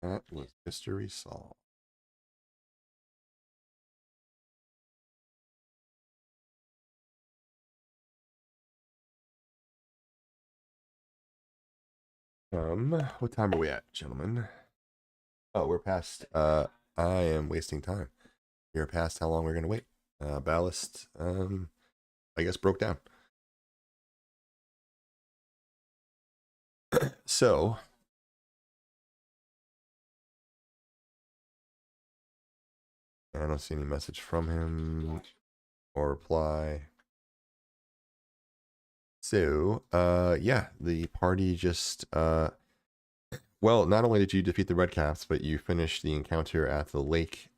That was mystery solved. What time are we at, gentlemen? Oh, we're past. I am wasting time. We're past how long we're gonna wait. Ballast. I guess broke down. So. I don't see any message from him or reply. So, yeah, the party just, well, not only did you defeat the Redcaps, but you finished the encounter at the lake,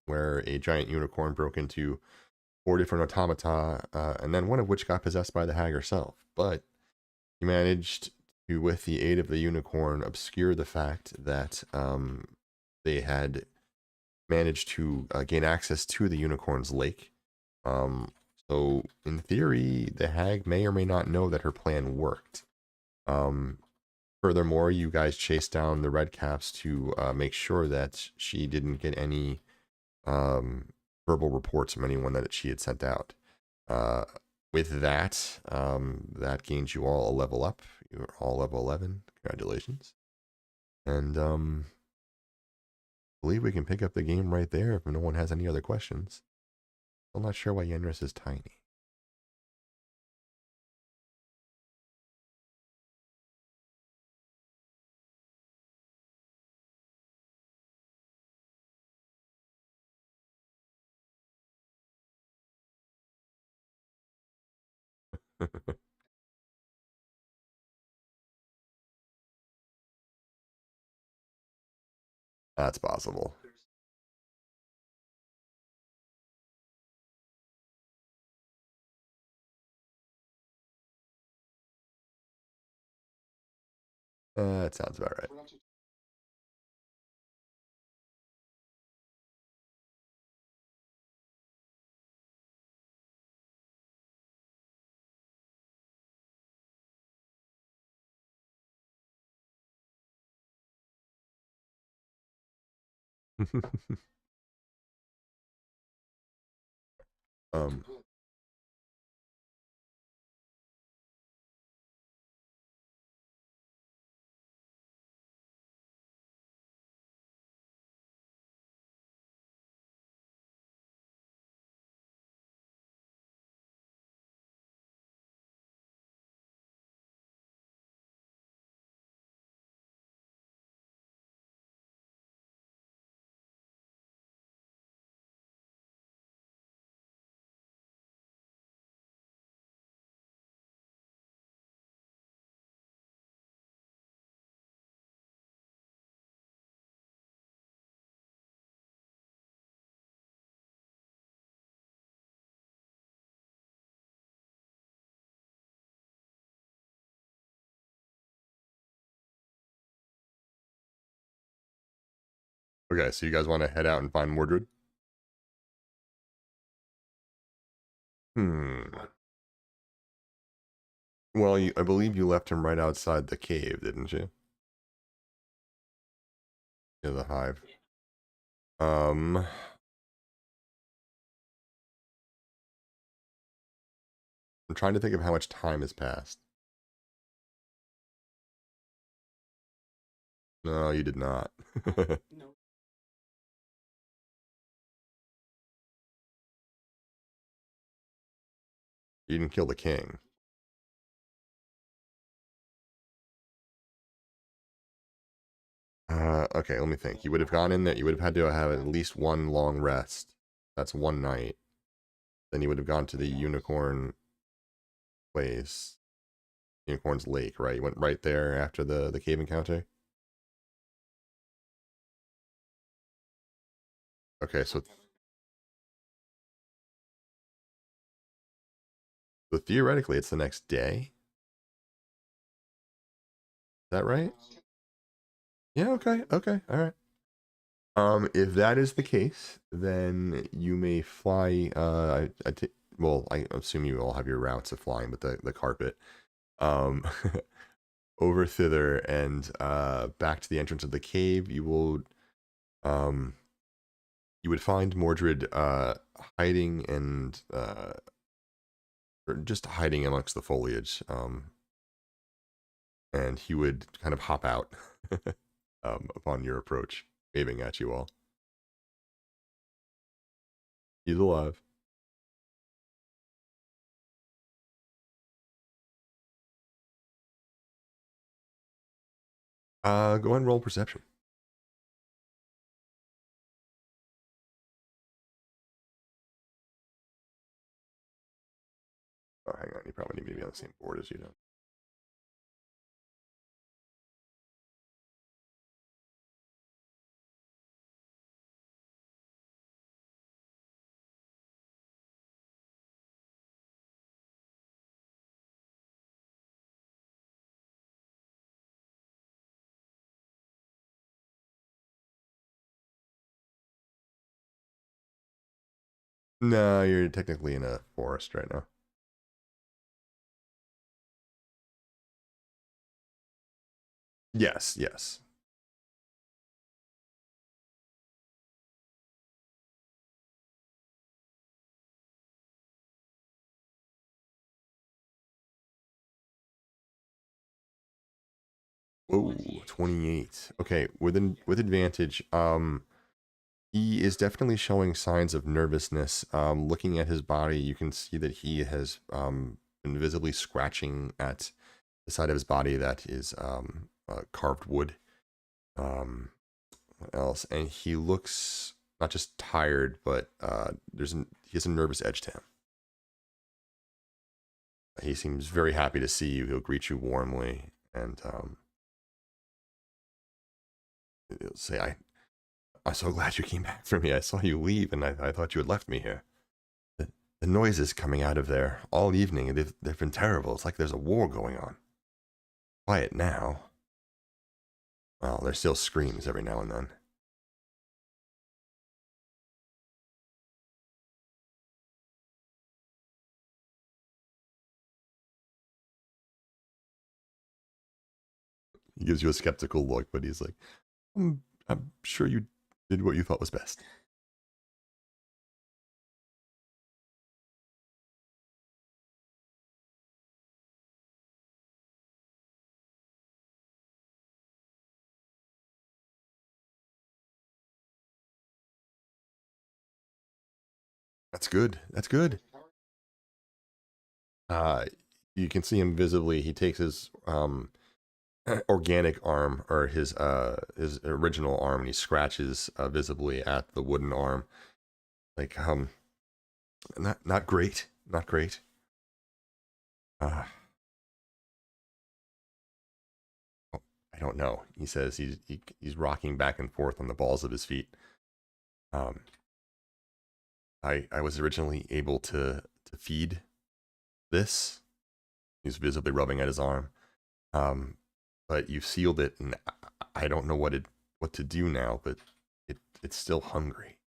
where a giant unicorn broke into 4 different automata, and then one of which got possessed by the hag herself. But you managed to, with the aid of the unicorn, obscure the fact that they had managed to gain access to the unicorn's lake. So in theory, the hag may or may not know that her plan worked. Furthermore, you guys chased down the Redcaps to make sure that she didn't get any verbal reports from anyone that she had sent out. With that, that gains you all a level up. You're all level 11. Congratulations. And I believe we can pick up the game right there if no one has any other questions. I'm not sure why Yenris is tiny. That's possible. That sounds about right. um, okay, so you guys want to head out and find Mordred? Well, I believe you left him right outside the cave, didn't you? Yeah, the hive. I'm trying to think of how much time has passed. No, you did not. No. You didn't kill the king. Okay, let me think. You would have gone in there. You would have had to have at least one long rest. That's one night. Then you would have gone to the unicorn place. Unicorn's Lake, right? You went right there after the cave encounter? Okay, so theoretically it's the next day. Is that right? Yeah, okay, all right. If that is the case, then you may fly. Well, I assume you all have your routes of flying, but the carpet. Um, over thither and back to the entrance of the cave. Um, you would find Mordred hiding and or just hiding amongst the foliage. And he would kind of hop out upon your approach, waving at you all. He's alive. Go ahead and roll perception. Oh, hang on. You probably need to be on the same board as you do. No, you're technically in a forest right now. Yes, yes. Whoa, 28. Okay, with advantage. He is definitely showing signs of nervousness. Looking at his body, you can see that he has been visibly scratching at the side of his body that is carved wood. What else? And he looks not just tired, but he has a nervous edge to him. He seems very happy to see you. He'll greet you warmly, and he'll say, I'm so glad you came back for me. I saw you leave, and I thought you had left me here. The noises coming out of there all evening, they've been terrible. It's like there's a war going on. Quiet now. Well, there's still screams every now and then. He gives you a skeptical look, but he's like, I'm sure you did what you thought was best. That's good. That's good. Uh, you can see him visibly. He takes his organic arm, or his original arm, and he scratches visibly at the wooden arm. Like not great, not great. Uh, I don't know. He says he's rocking back and forth on the balls of his feet. Um, I was originally able to feed this. He's visibly rubbing at his arm. But you've sealed it, and I don't know what to do now. But it's still hungry.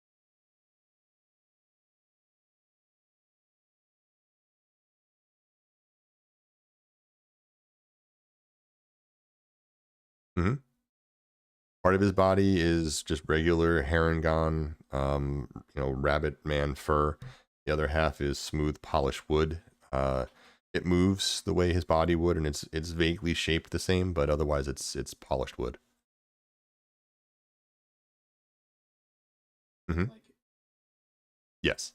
Mm-hmm. Part of his body is just regular Harengon, rabbit man fur. The other half is smooth, polished wood. It moves the way his body would, and it's vaguely shaped the same, but otherwise it's polished wood. Mm-hmm. Yes,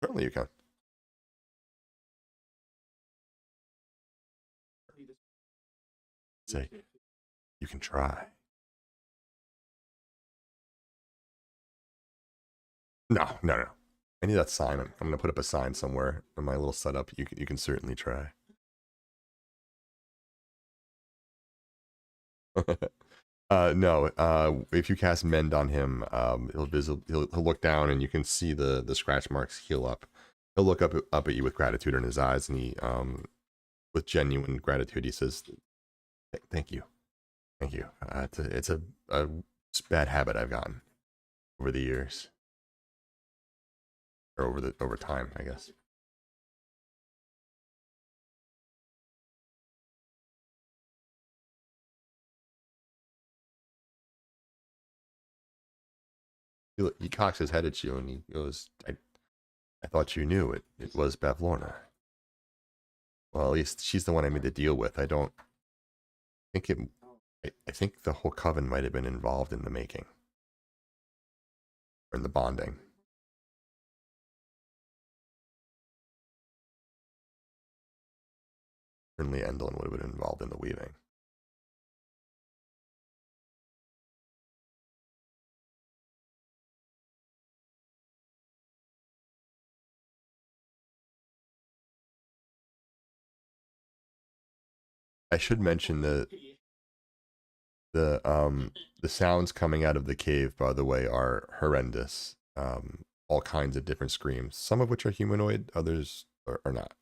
certainly you can. Say you can try. No, no, no. I need that sign. I'm gonna put up a sign somewhere in my little setup. You can certainly try. No. If you cast Mend on him, he'll look down and you can see the scratch marks heal up. He'll look up at you with gratitude in his eyes, and he with genuine gratitude he says, "Thank you, thank you. It's a bad habit I've gotten over the years." or over time, I guess. He cocks his head at you and he goes, I thought you knew it. It was Bavlorna. Well, at least she's the one I made the deal with. I don't think it. I think the whole coven might have been involved in the making or in the bonding. Certainly, Endlin would have been involved in the weaving. I should mention the sounds coming out of the cave, by the way, are horrendous. All kinds of different screams, some of which are humanoid, others are not.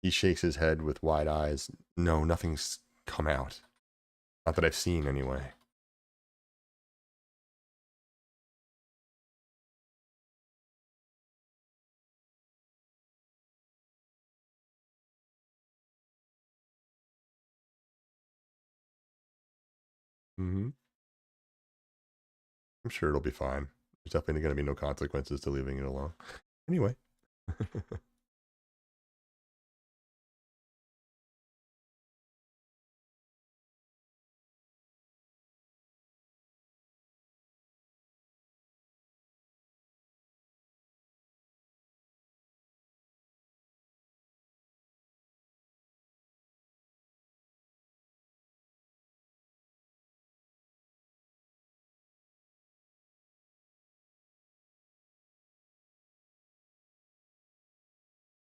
He shakes his head with wide eyes. No, nothing's come out. Not that I've seen, anyway. Mm-hmm. I'm sure it'll be fine. There's definitely going to be no consequences to leaving it alone. Anyway.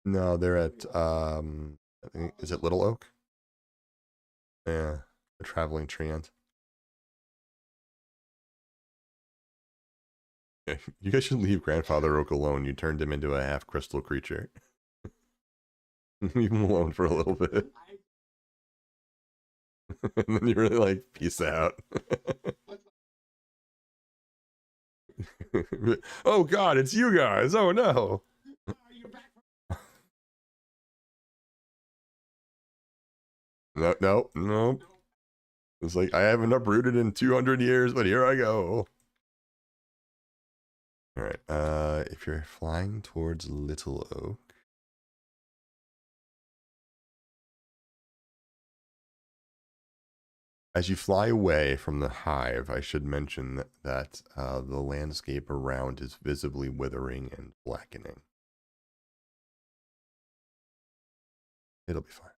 No, they're at I think, is it Little Oak? Yeah, a traveling treant. Yeah, you guys should leave Grandfather Oak alone. You turned him into a half crystal creature. Leave him alone for a little bit. And then you're really like, peace out. Oh god, it's you guys. Oh no. No, no, no. It's like I haven't uprooted in 200 years, but here I go. All right. If you're flying towards Little Oak, as you fly away from the hive, I should mention that the landscape around is visibly withering and blackening. It'll be fine.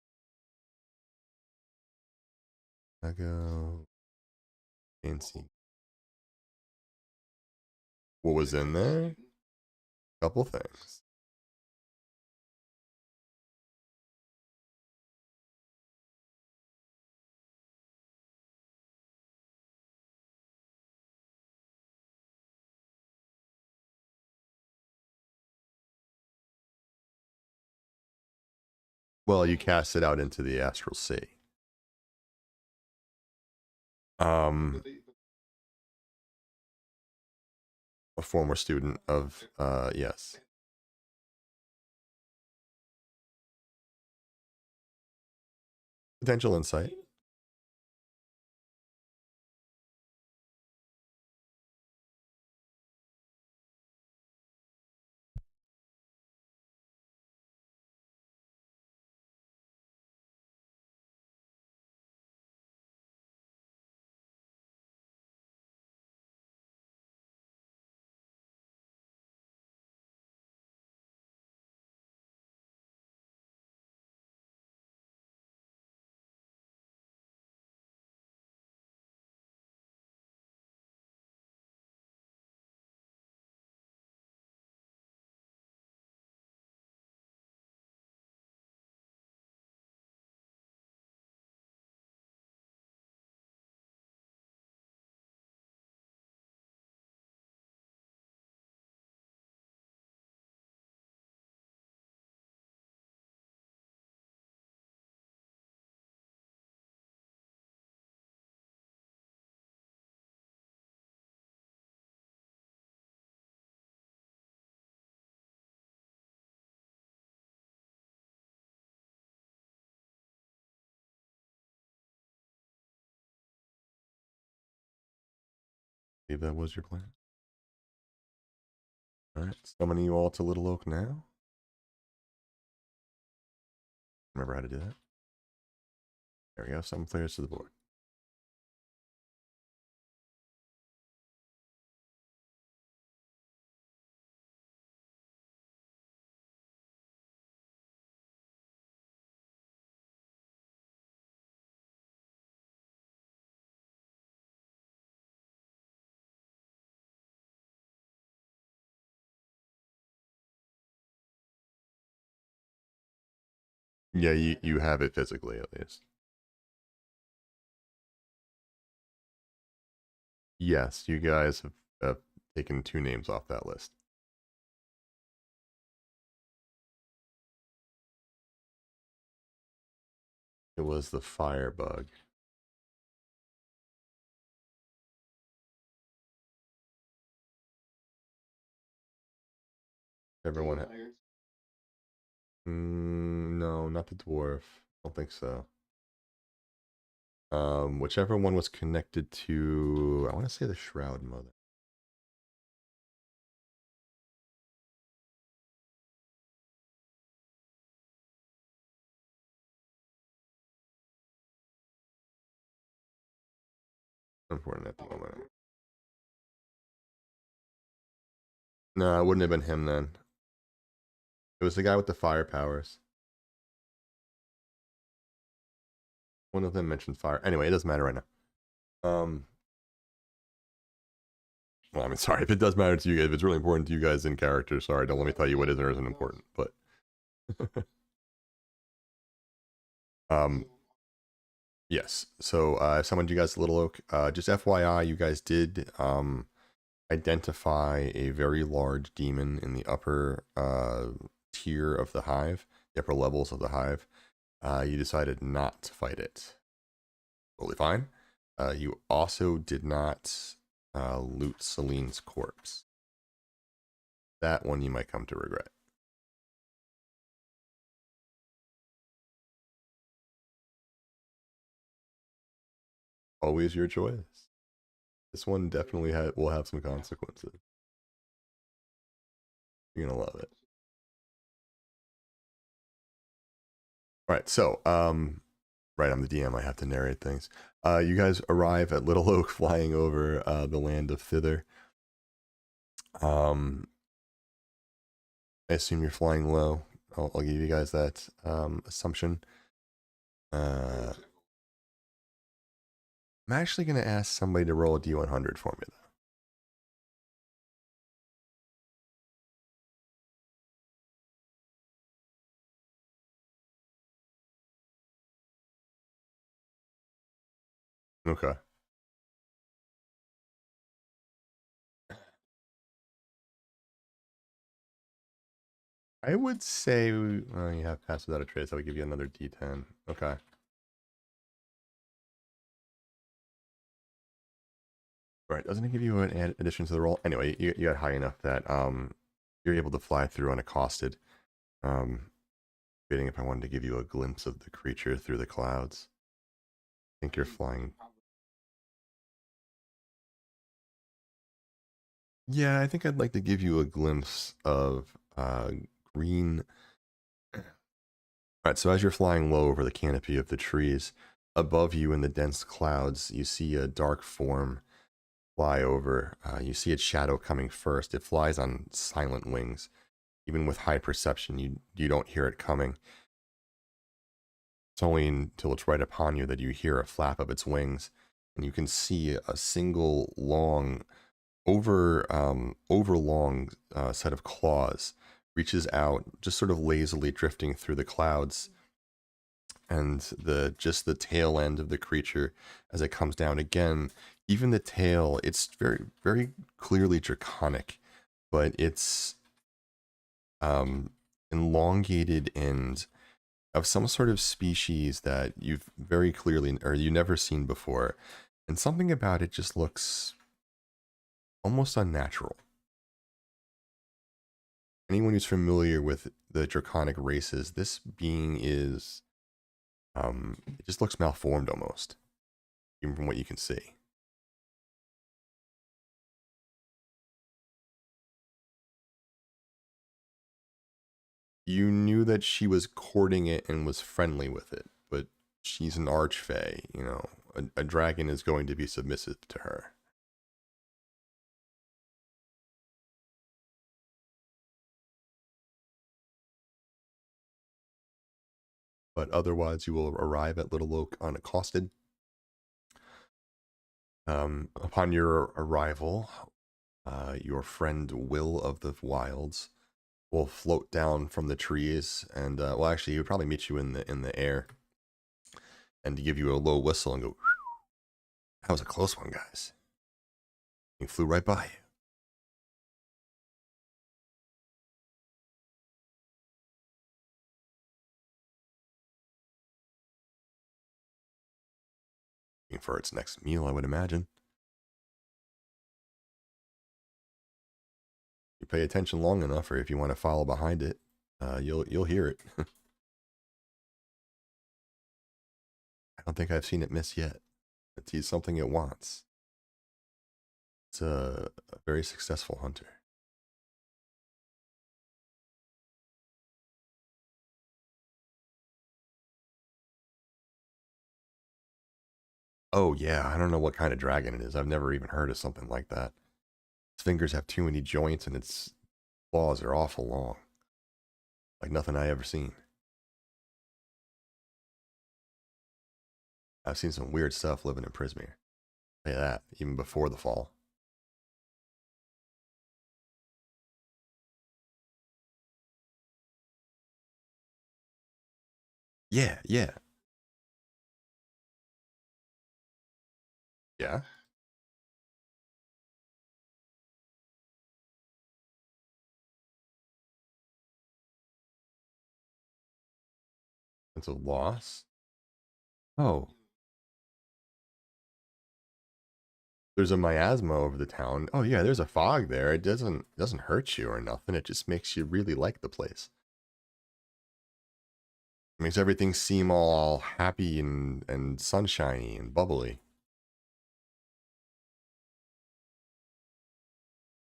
I go fancy. What was in there? Couple things. Well, you cast it out into the astral sea. A former student of yes. Potential insight. Believe that was your plan. Alright, summoning you all to Little Oak now. Remember how to do that. There we go, summon players to the board. Yeah, you have it physically at least. Yes, you guys have taken 2 names off that list. It was the firebug. Everyone no, not the dwarf. I don't think so. Whichever one was connected to, I want to say the Shroud Mother. Important at the moment. No, it wouldn't have been him then. It was the guy with the fire powers. One of them mentioned fire. Anyway, it doesn't matter right now. Well, I mean, sorry if it does matter to you guys. If it's really important to you guys in character, sorry. Don't let me tell you what is or isn't important. But yes. So I summoned you guys to Little Oak. Just FYI, you guys did identify a very large demon in the upper tier of the hive, the upper levels of the hive. You decided not to fight it. Totally fine. You also did not loot Celine's corpse. That one you might come to regret. Always your choice. This one definitely will have some consequences. You're gonna love it. All right, so right, I'm the DM. I have to narrate things. You guys arrive at Little Oak, flying over the land of Thither. I assume you're flying low. I'll give you guys that assumption. I'm actually going to ask somebody to roll a D100 for me, though. Okay. I would say, well, you have passed without a trace. I would give you another D10. Okay. Right. Doesn't it give you an addition to the roll? Anyway, you got high enough that you're able to fly through unaccosted. Debating if I wanted to give you a glimpse of the creature through the clouds. I think you're flying. Yeah, I think I'd like to give you a glimpse of green. All right, so as you're flying low over the canopy of the trees, above you in the dense clouds, you see a dark form fly over. You see its shadow coming first. It flies on silent wings. Even with high perception, you don't hear it coming. It's only until it's right upon you that you hear a flap of its wings, and you can see a single long, overlong set of claws reaches out, just sort of lazily drifting through the clouds, and just the tail end of the creature as it comes down again. Even the tail, it's very, very clearly draconic, but it's elongated and of some sort of species that you've very clearly, or you never seen before, and something about it just looks almost unnatural. Anyone who's familiar with the draconic races, this being is, it just looks malformed almost, even from what you can see. You knew that she was courting it and was friendly with it, but she's an archfey, you know. A dragon is going to be submissive to her. But otherwise, you will arrive at Little Oak unaccosted. Upon your arrival, your friend Will of the Wilds will float down from the trees, and well, actually, he would probably meet you in the air, and to give you a low whistle and go. That was a close one, guys. He flew right by you. For its next meal, I would imagine. You pay attention long enough, or if you want to follow behind it, you'll hear it. I don't think I've seen it miss yet. It's something it wants. It's a very successful hunter. Oh yeah, I don't know what kind of dragon it is. I've never even heard of something like that. Its fingers have too many joints, and its claws are awful long. Like nothing I ever seen. I've seen some weird stuff living in Prismeer. Say that, even before the fall. Yeah, yeah. Yeah. It's a loss. Oh, there's a miasma over the town. Oh yeah, there's a fog there. It doesn't hurt you or nothing. It just makes you really like the place. It makes everything seem all happy and sunshiny and bubbly.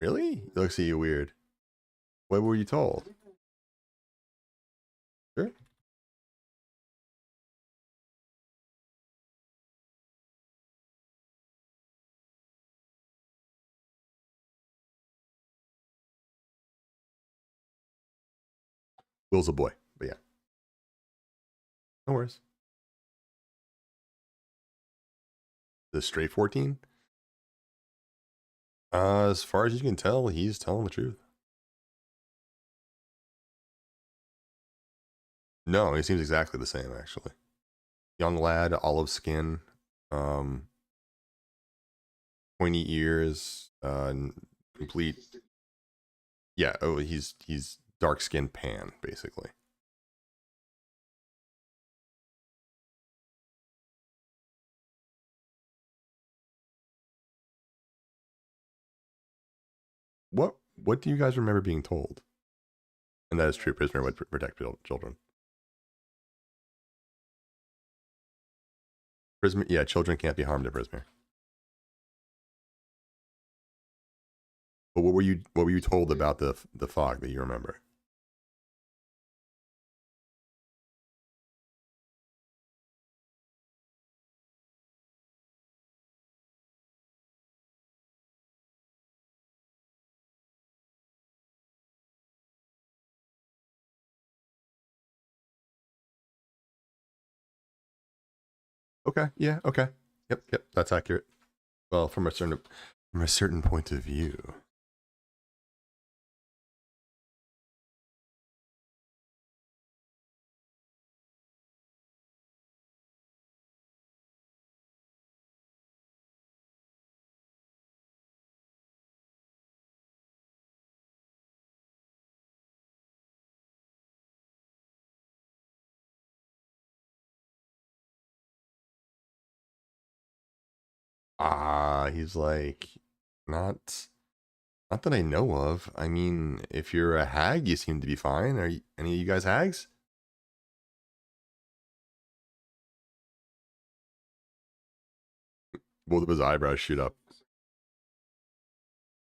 Really? It looks at you weird. What were you told? Sure. Will's a boy, but yeah, no worries. The straight 14. As far as you can tell, he's telling the truth. No, he seems exactly the same actually. Young lad, olive skin, um, pointy ears, complete. Yeah. Oh, he's dark skinned pan basically. What do you guys remember being told? And that is true. Prisoner would protect children. Prisoner, yeah, children can't be harmed in prisoner. But what were you told about the fog that you remember? Okay, yeah, okay, yep, that's accurate. Well, from a certain point of view. He's like, not not that I know of. I mean, if you're a hag, you seem to be fine. Are any of you guys hags? Both of his eyebrows shoot up.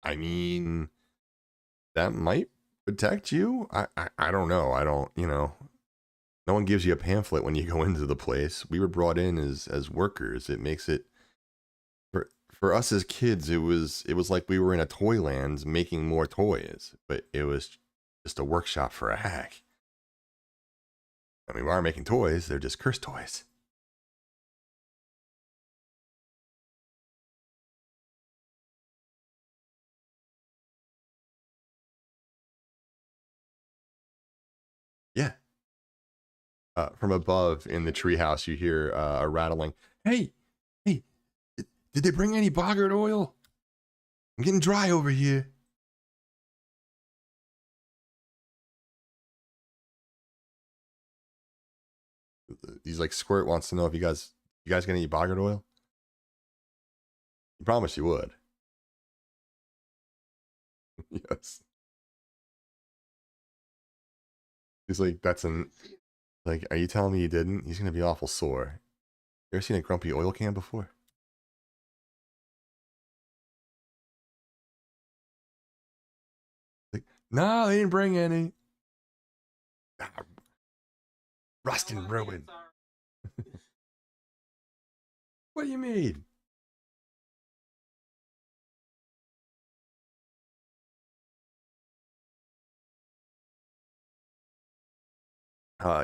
I mean, that might Protect you? I don't know. I don't, you know, no one gives you a pamphlet when you go into the place. We were brought in as workers. It makes it for us as kids, it was like we were in a toy land making more toys, but it was just a workshop for a hack. I mean, we aren't making toys, they're just cursed toys. Yeah. From above in the treehouse, you hear a rattling. Hey, hey, did they bring any boggart oil? I'm getting dry over here. He's like, Squirt wants to know if you guys get any boggart oil? You promised you would. Yes. He's like, that's an like, are you telling me you didn't? He's gonna be awful sore. You ever seen a grumpy oil can before? Like, no, they didn't bring any. Ah, rust and ruin. What do you mean?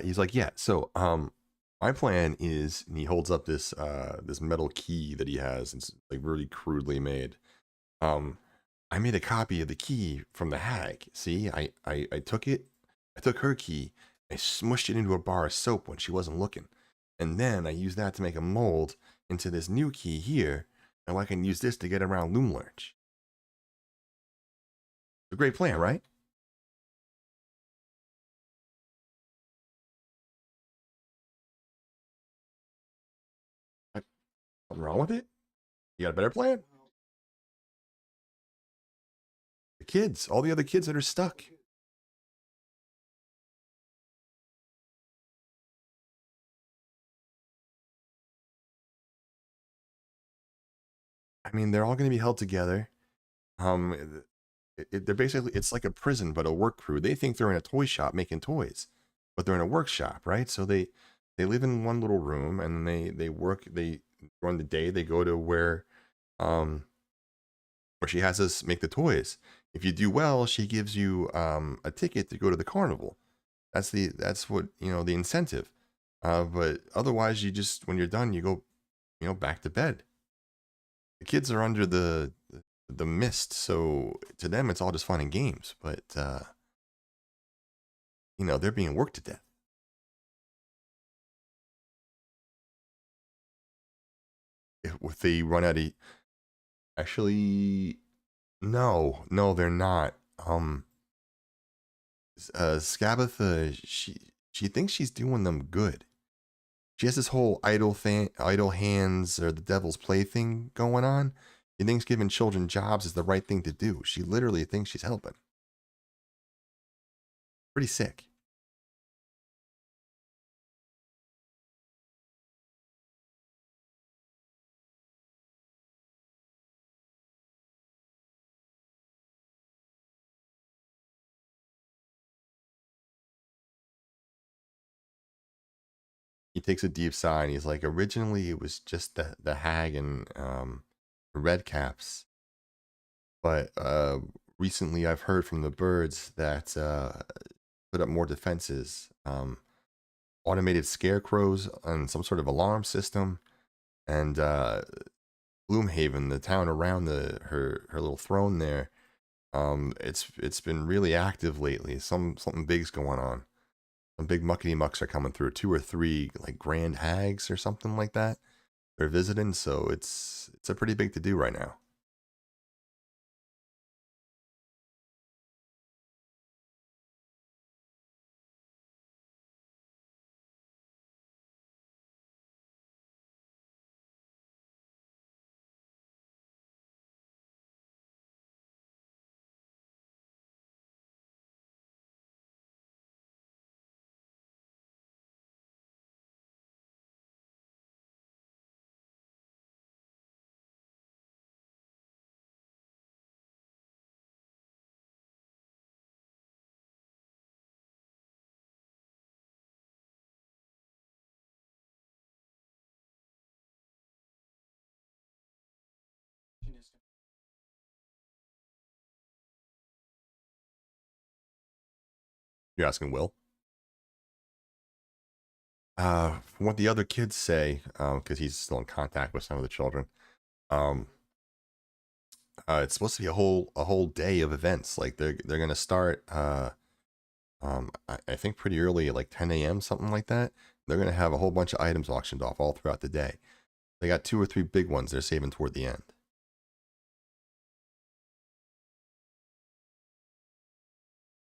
He's like, yeah. So, my plan is, and he holds up this metal key that he has. It's like really crudely made. Um, I made a copy of the key from the hag. See, I took it, I took her key, I smushed it into a bar of soap when she wasn't looking, and then I used that to make a mold into this new key here. Now I can use this to get around Loomlurch. It's a great plan, right? Something wrong with it? You got a better plan? The kids, all the other kids that are stuck. I mean, they're all going to be held together. Um, they're basically, it's like a prison, but a work crew. They think they're in a toy shop making toys, but they're in a workshop, right? So they live in one little room, and they work. They during the day they go to um where she has us make the toys. If you do well, she gives you a ticket to go to the carnival. That's what, the incentive. But otherwise, you just, when you're done, you go, back to bed. The kids are under the mist, so to them it's all just fun and games. But they're being worked to death. If they run out of, actually, no, they're not. Scabatha, she thinks she's doing them good. She has this whole idle hands or the devil's plaything going on. She thinks giving children jobs is the right thing to do. She literally thinks she's helping. Pretty sick. He takes a deep sigh and he's like, originally it was just the hag and red caps, but recently I've heard from the birds that put up more defenses, automated scarecrows and some sort of alarm system, and Gloomhaven, the town around her little throne there. It's been really active lately. Something big's going on. Some big muckety mucks are coming through. Two or three like grand hags or something like that. They're visiting, so it's a pretty big to do right now. You're asking Will? From what the other kids say, because he's still in contact with some of the children, um, it's supposed to be a whole day of events. Like they're gonna start, I think pretty early, like 10 a.m., something like that. They're gonna have a whole bunch of items auctioned off all throughout the day. They got 2 or 3 big ones they're saving toward the end.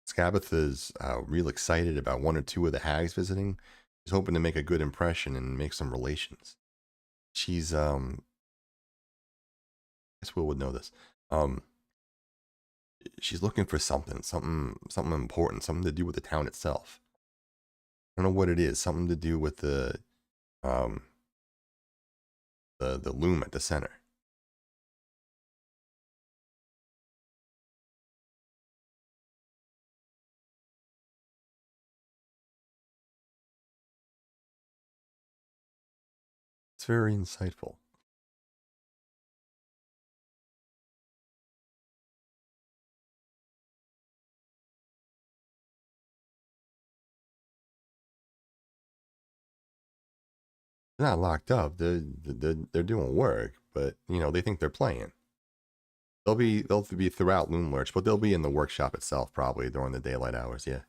Scabatha's real excited about 1 or 2 of the hags visiting. She's hoping to make a good impression and make some relations. She's I guess Will would know this. Um, she's looking for something important, something to do with the town itself. I don't know what it is. Something to do with um the loom at the center. It's very insightful. They're not locked up. They're doing work, but they think they're playing. They'll be throughout Loom Lurch, but they'll be in the workshop itself probably during the daylight hours. Yeah.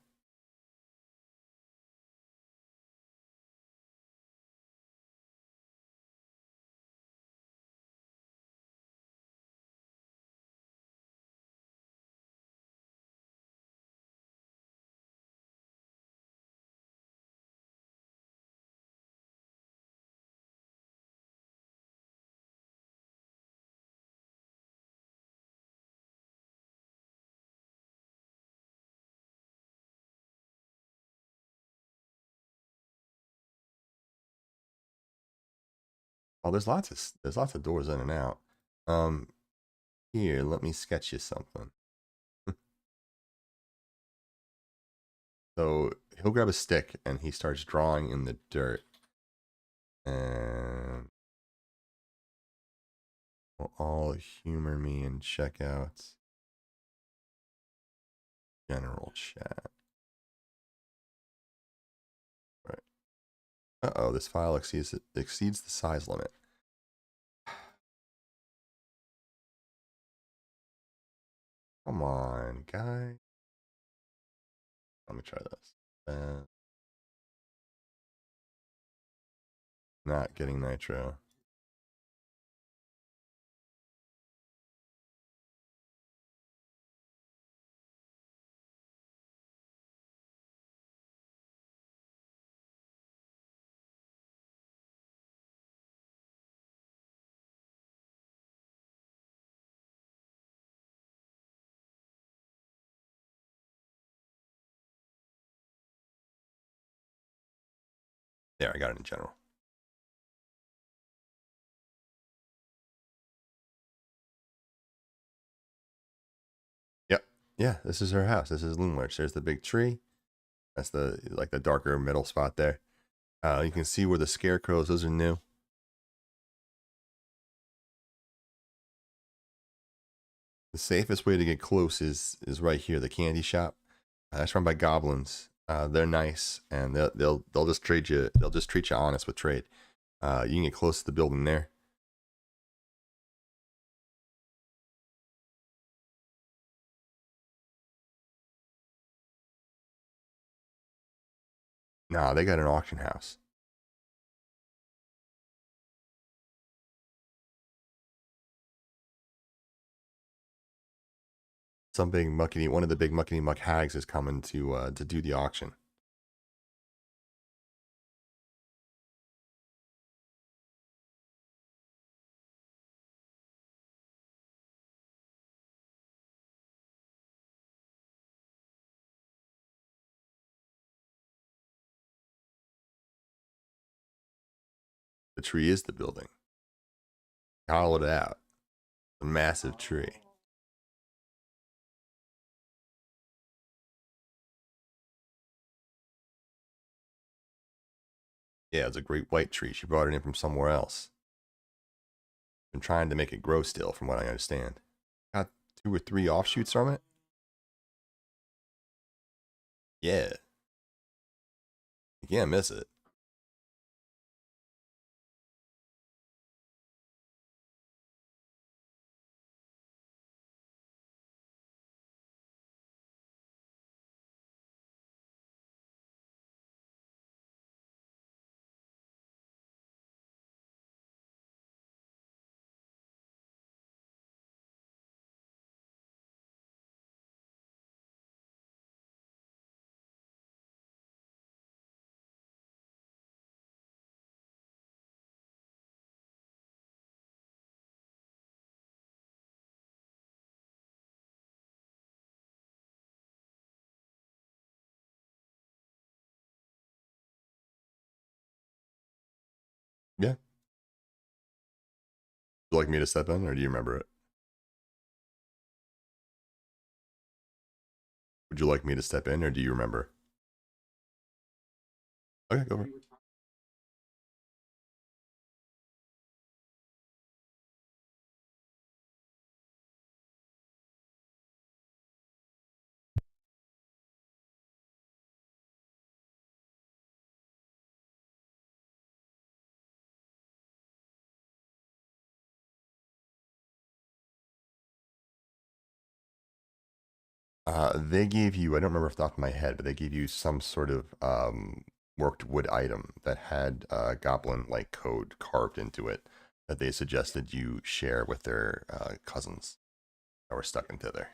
Oh, there's lots of doors in and out. Um, Here, let me sketch you something. So he'll grab a stick and he starts drawing in the dirt. And will all humor me and check out general chat. Right. Uh-oh, this file exceeds the size limit. Come on, guy. Let me try this. Not getting nitro. There, I got it in general. Yep. Yeah, this is her house. This is Loomlurch. There's the big tree. That's the darker middle spot there. You can see where the scarecrows, those are new. The safest way to get close is right here, the candy shop. That's run by goblins. They're nice, and they'll just trade you. They'll just treat you honest with trade. You can get close to the building there. Nah, they got an auction house. One of the big muckety muck hags is coming to do the auction. The tree is the building. Hollowed out. A massive tree. Yeah, it's a great white tree. She brought it in from somewhere else. Been trying to make it grow still, from what I understand. Got 2 or 3 offshoots from it. Yeah, you can't miss it. Yeah. Would you like me to step in, or do you remember it? Would you like me to step in, or do you remember? Okay, go for it. They gave you, I don't remember off the top of my head, but they gave you some sort of worked wood item that had goblin like code carved into it that they suggested you share with their cousins that were stuck in thither.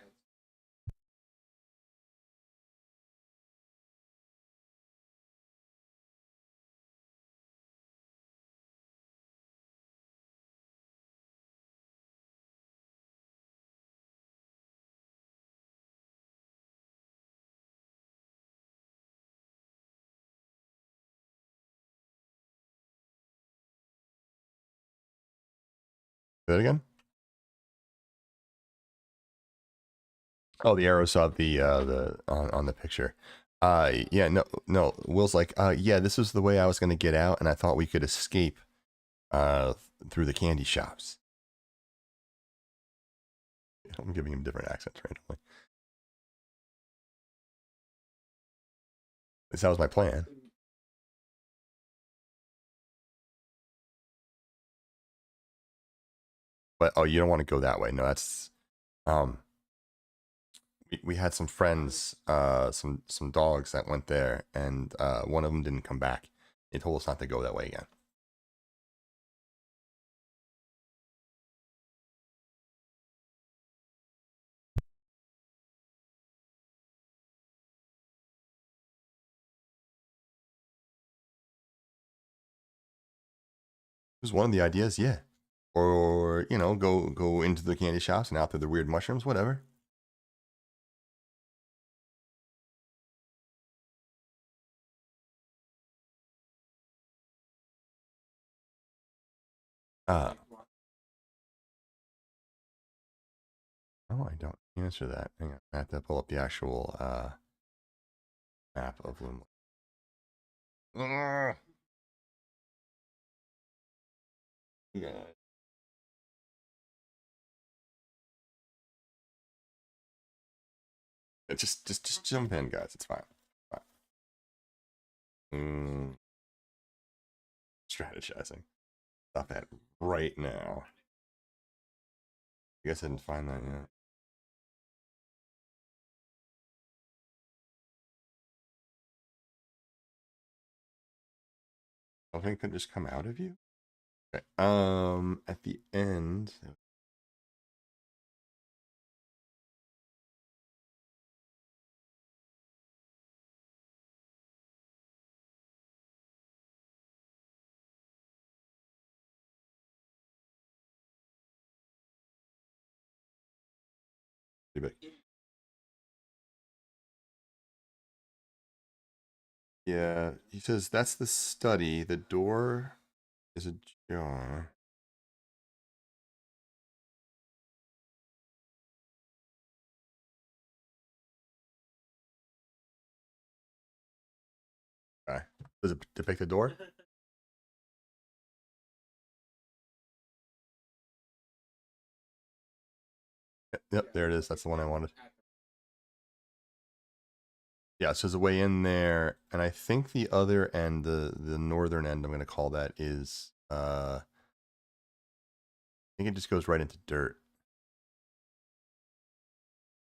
Say that again? Oh, the arrow saw the on the picture. Yeah, no. Will's like, yeah, this was the way I was gonna get out, and I thought we could escape through the candy shops. I'm giving him different accents randomly. That was my plan. But oh, you don't want to go that way. No, that's um. We had some friends, some dogs that went there, and one of them didn't come back. They told us not to go that way again. It was one of the ideas, yeah. Or go into the candy shops and out through the weird mushrooms, whatever. Uh, oh, I don't answer that. Hang on, I have to pull up the actual map of Loom. Yeah. Just jump in, guys. It's fine. Fine. Strategizing. Stop that right now. You guys didn't find that yet. Something could just come out of you. Okay. At the end. Yeah, he says that's the study. The door is ajar. Okay. Does it depict the door? Yep, there it is. That's the one I wanted. Yeah, so there's a way in there, and I think the other end, the northern end, I'm gonna call that, is I think it just goes right into dirt.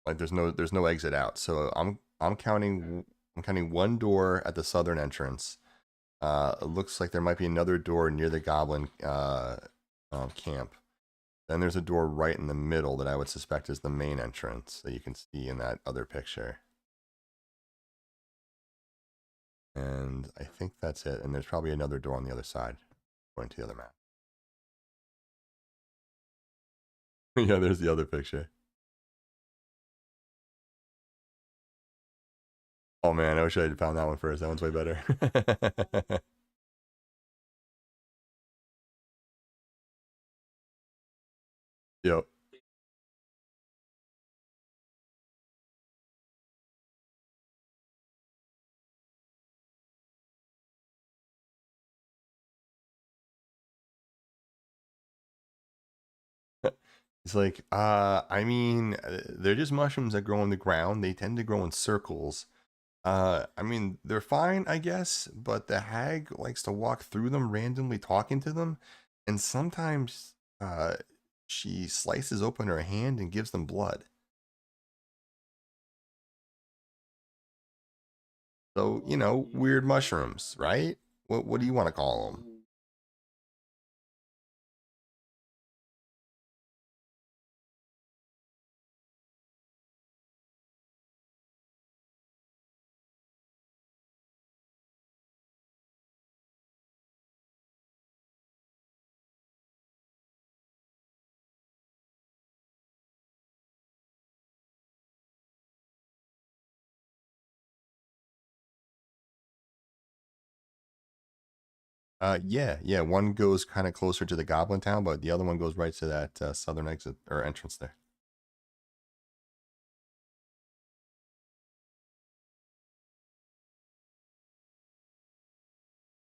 Like there's no exit out. So I'm counting one door at the southern entrance. It looks like there might be another door near the goblin camp. Then there's a door right in the middle that I would suspect is the main entrance that you can see in that other picture. And I think that's it. And there's probably another door on the other side, according to the other map. Yeah, there's the other picture. Oh man, I wish I had found that one first. That one's way better. Yep. It's like, I mean, they're just mushrooms that grow on the ground. They tend to grow in circles. I mean, they're fine, I guess, but the hag likes to walk through them randomly talking to them, and sometimes she slices open her hand and gives them blood. So, you know, weird mushrooms, right? What do you want to call them? Yeah, yeah. One goes kind of closer to the Goblin Town, but the other one goes right to that southern exit or entrance there.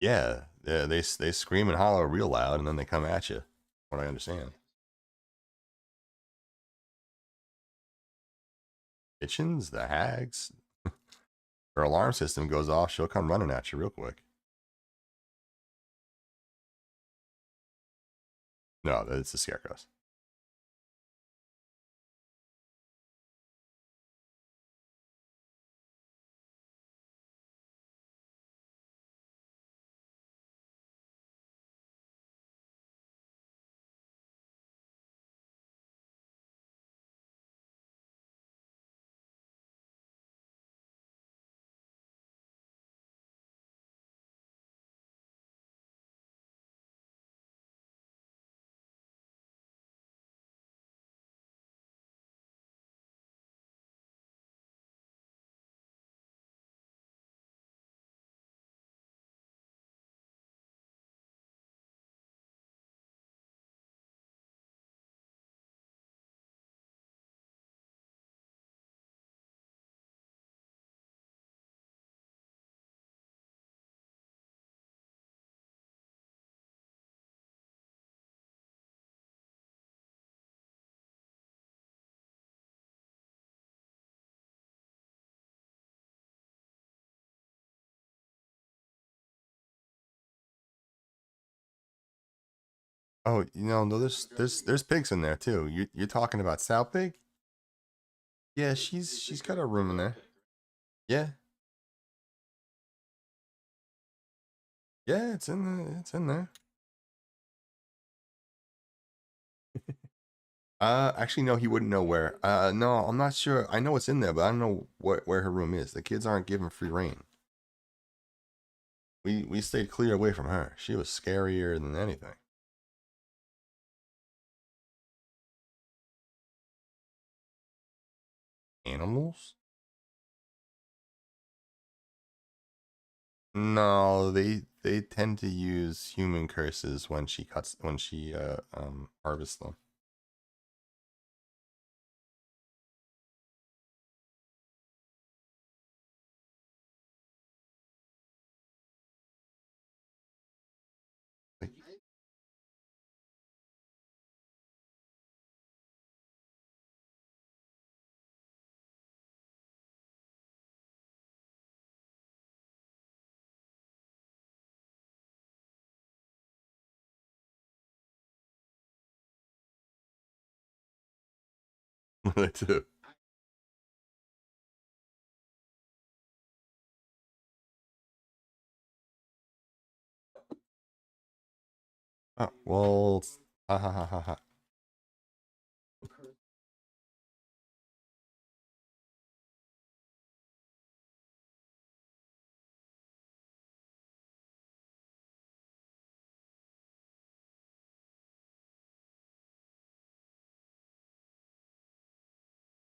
Yeah, they scream and holler real loud, and then they come at you. What I understand. Kitchens, the hags. Her alarm system goes off, she'll come running at you real quick. No, it's the scarecrows. Oh, you know, no, there's pigs in there too. You're talking about sow pig? Yeah, she's got a room in there. Yeah, yeah, it's in there. Actually, no, he wouldn't know where. No, I'm not sure. I know it's in there, but I don't know where her room is. The kids aren't given free reign. We stayed clear away from her. She was scarier than anything. Animals? No, they tend to use human curses when she harvests them. Like, What do they do? Oh, well, ha ha ha ha ha.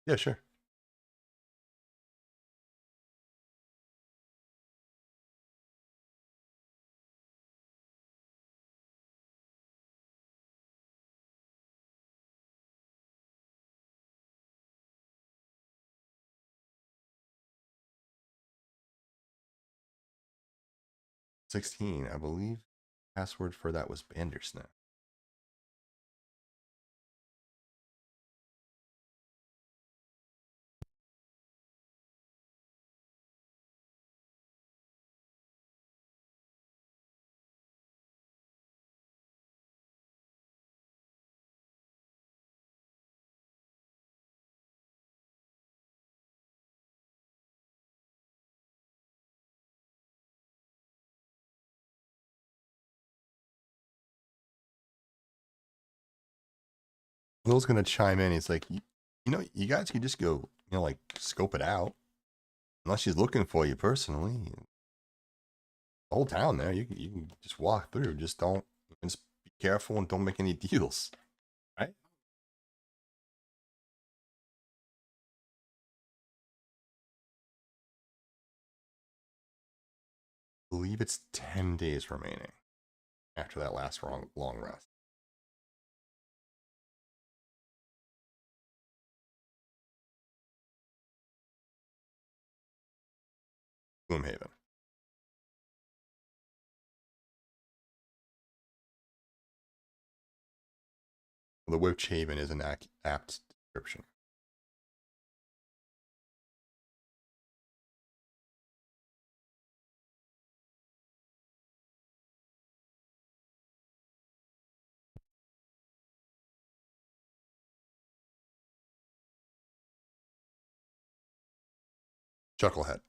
Yeah, sure. $16, I believe. Password for that was Bandersnatch. Will's gonna chime in. He's like, you know, you guys can just go, like scope it out. Unless she's looking for you personally. The whole town there, you can just walk through. Just don't, just be careful and don't make any deals. Right? I believe it's 10 days remaining after that last long rest. Gloomhaven. The Witch Haven is an apt description. Chucklehead.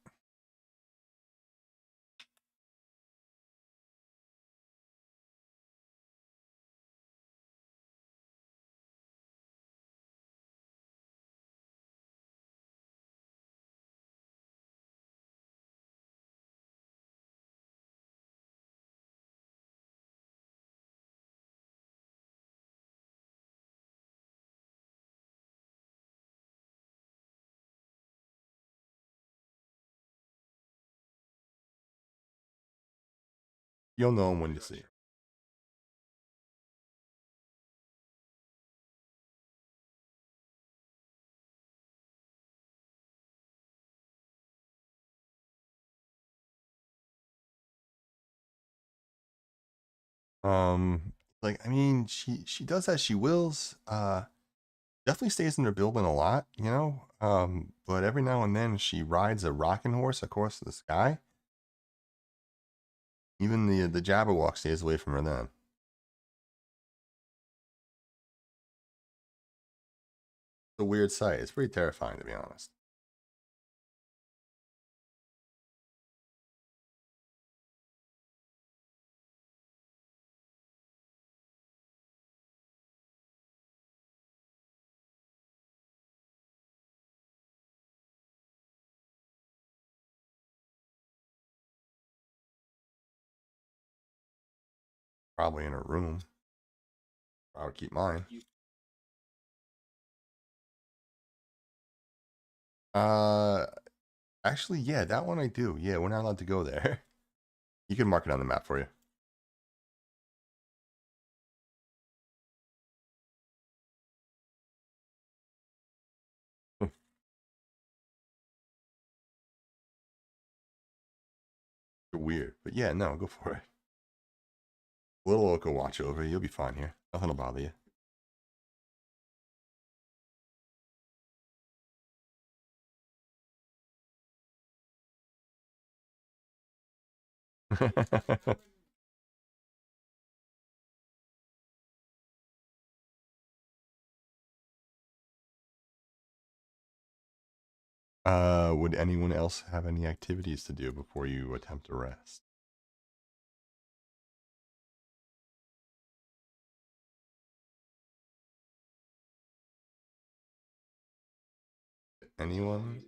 You'll know him when you see him. Like, I mean, she does as she wills. Definitely stays in her building a lot, but every now and then she rides a rocking horse across the sky. Even the Jabberwock stays away from her then. It's a weird sight. It's pretty terrifying, to be honest. Probably in her room. I would keep mine. Uh, Actually, yeah, that one I do. Yeah, we're not allowed to go there. You can mark it on the map for you. You're weird, but yeah, no, go for it. Little Oak will watch over you. You'll be fine here. Nothing will bother you. Would anyone else have any activities to do before you attempt to rest? Anyone?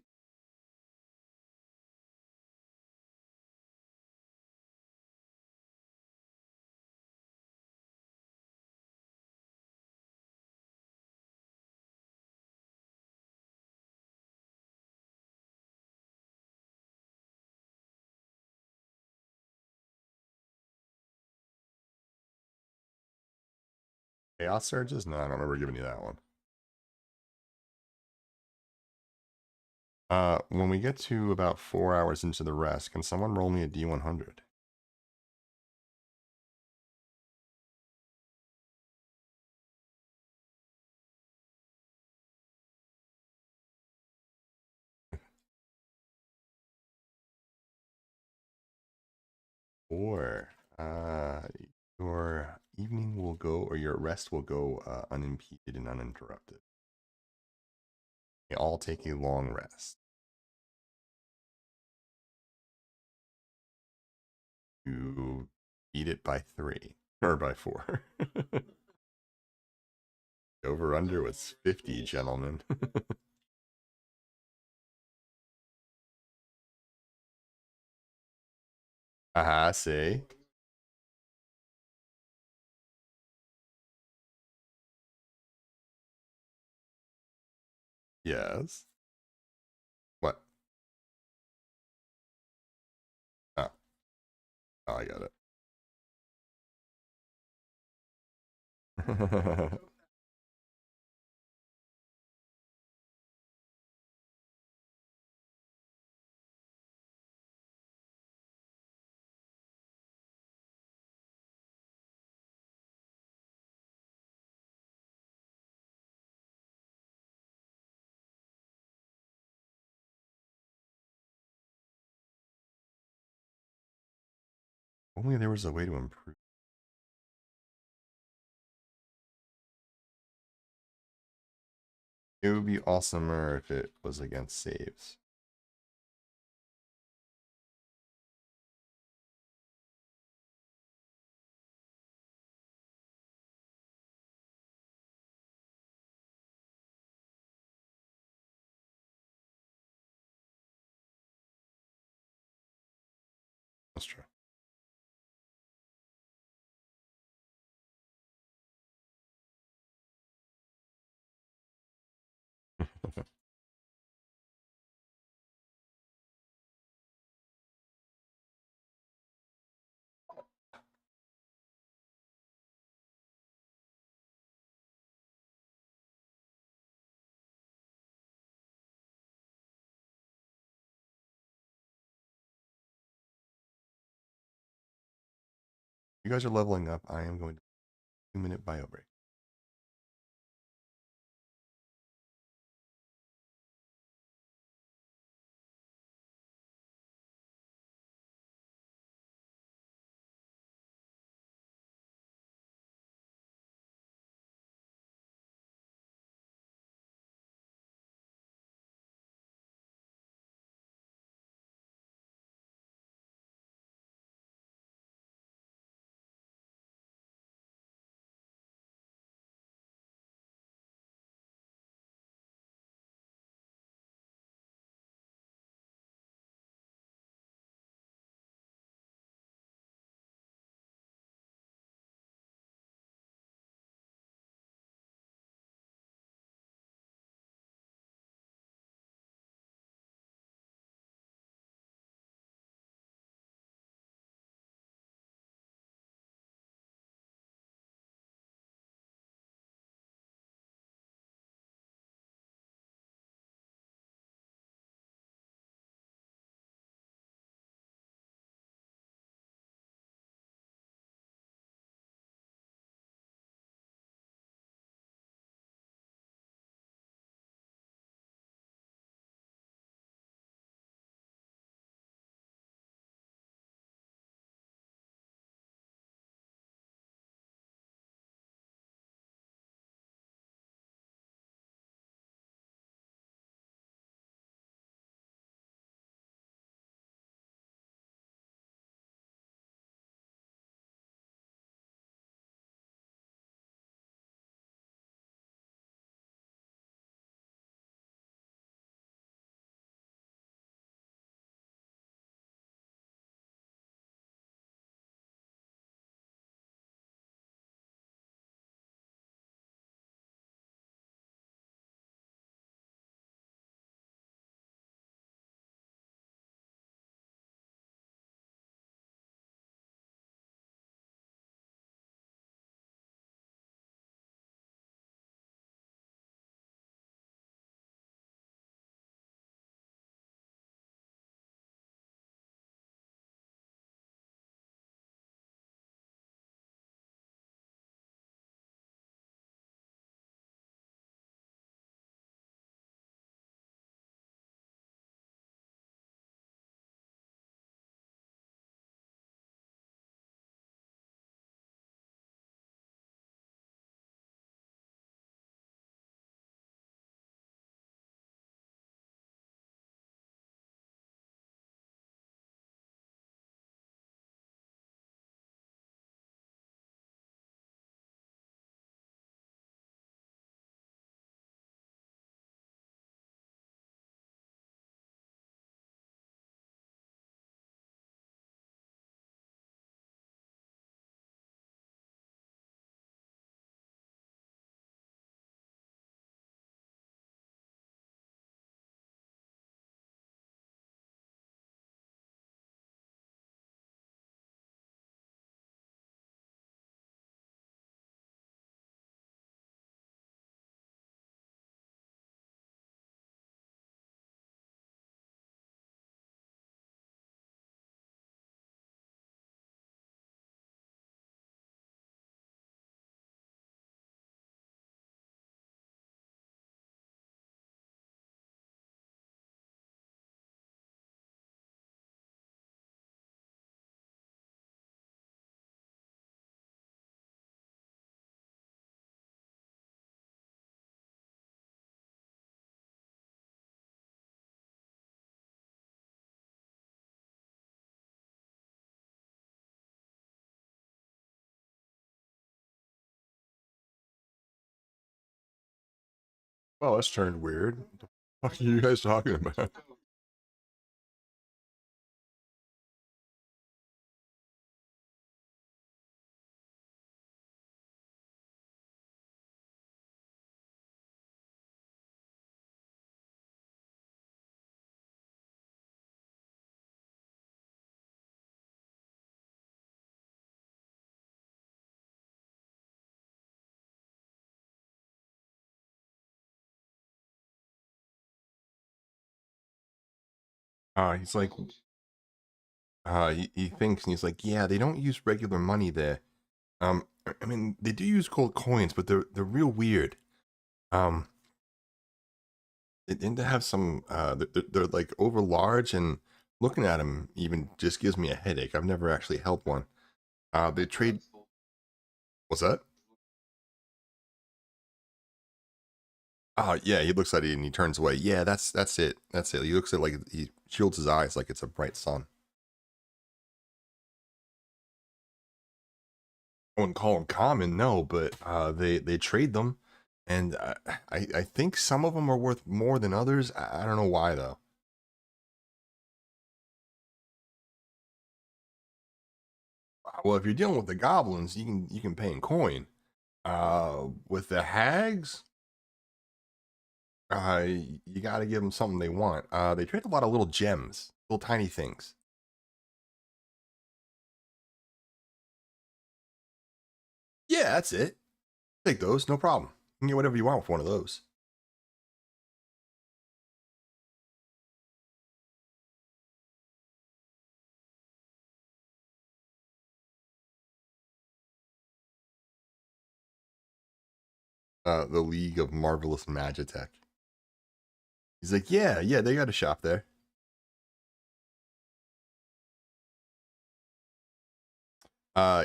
Chaos surges? No, I don't remember giving you that one. When we get to about 4 hours into the rest, can someone roll me a D100? Or your evening will go, or your rest will go unimpeded and uninterrupted. They all take a long rest. You beat it by 3 or by 4. Over under was 50, gentlemen. Aha, say. Yes. What? Oh, oh I got it. Only there was a way to improve. It would be awesomer if it was against saves. That's true. You guys are leveling up. I am going to 2-minute bio break. Well, that's turned weird. What the fuck are you guys talking about? He's like, he thinks, and he's like, yeah, they don't use regular money there. I mean, they do use gold coins, but they're real weird. Um, they tend to have some, they're like over large, and looking at them even just gives me a headache. I've never actually held one. They trade. What's that? Yeah, he looks at it and he turns away. Yeah, that's it. That's it. He looks at it like he shields his eyes like it's a bright sun. I wouldn't call them common, no, but they trade them, and I think some of them are worth more than others. I don't know why though. Well, if you're dealing with the goblins, you can pay in coin. With the hags, you got to give them something they want. They trade a lot of little gems, little tiny things. Yeah, that's it. Take those, no problem. You can get whatever you want with one of those. The League of Marvelous Magitech. He's like, yeah, they got a shop there.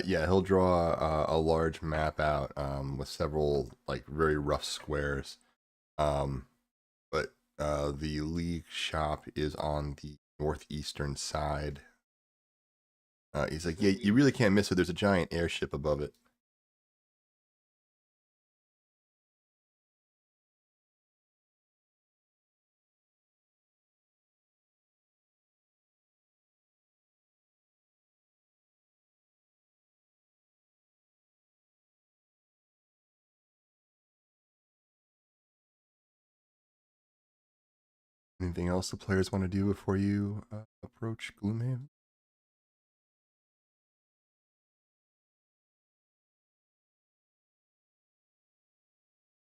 Yeah, he'll draw a large map out with several like very rough squares. Um, but the league shop is on the northeastern side. He's like, yeah, you really can't miss it. There's a giant airship above it. Anything else the players want to do before you approach Gloomhaven?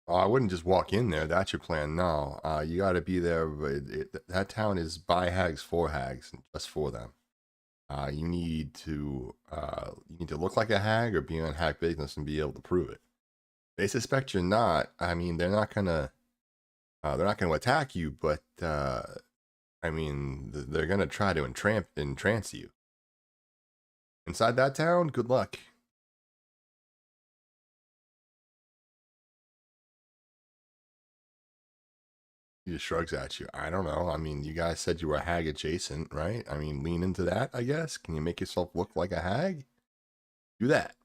I wouldn't just walk in there. That's your plan. No, you got to be there. That town is by hags for hags, and just for them. You need to look like a hag or be on hag business and be able to prove it. They suspect you're not. I mean, they're not gonna attack you, but I mean, they're gonna try to entrance you inside that town. Good luck. He just shrugs at you. I don't know. I mean, you guys said you were hag adjacent, right? I mean, lean into that, I guess. Can you make yourself look like a hag? Do that.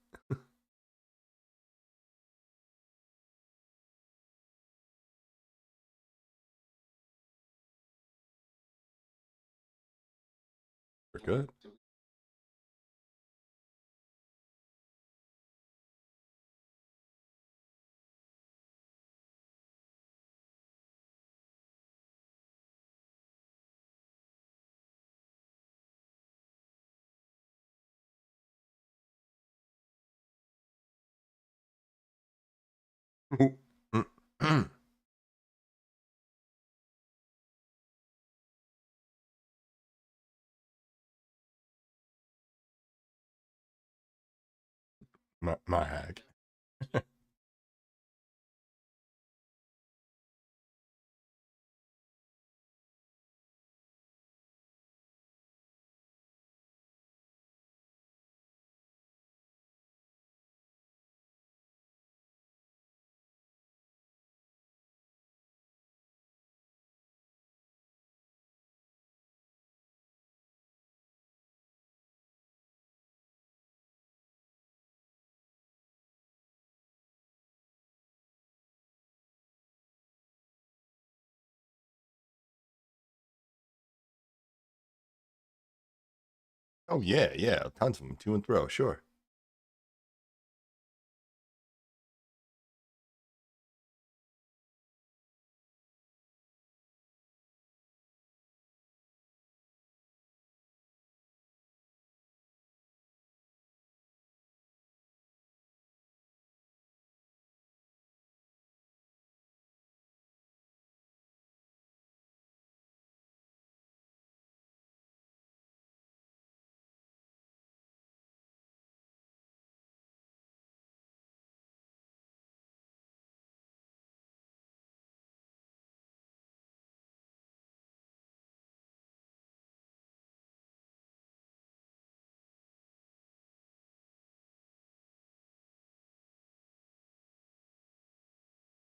We're good. my hag. Oh yeah, yeah, tons of them. To and fro, sure.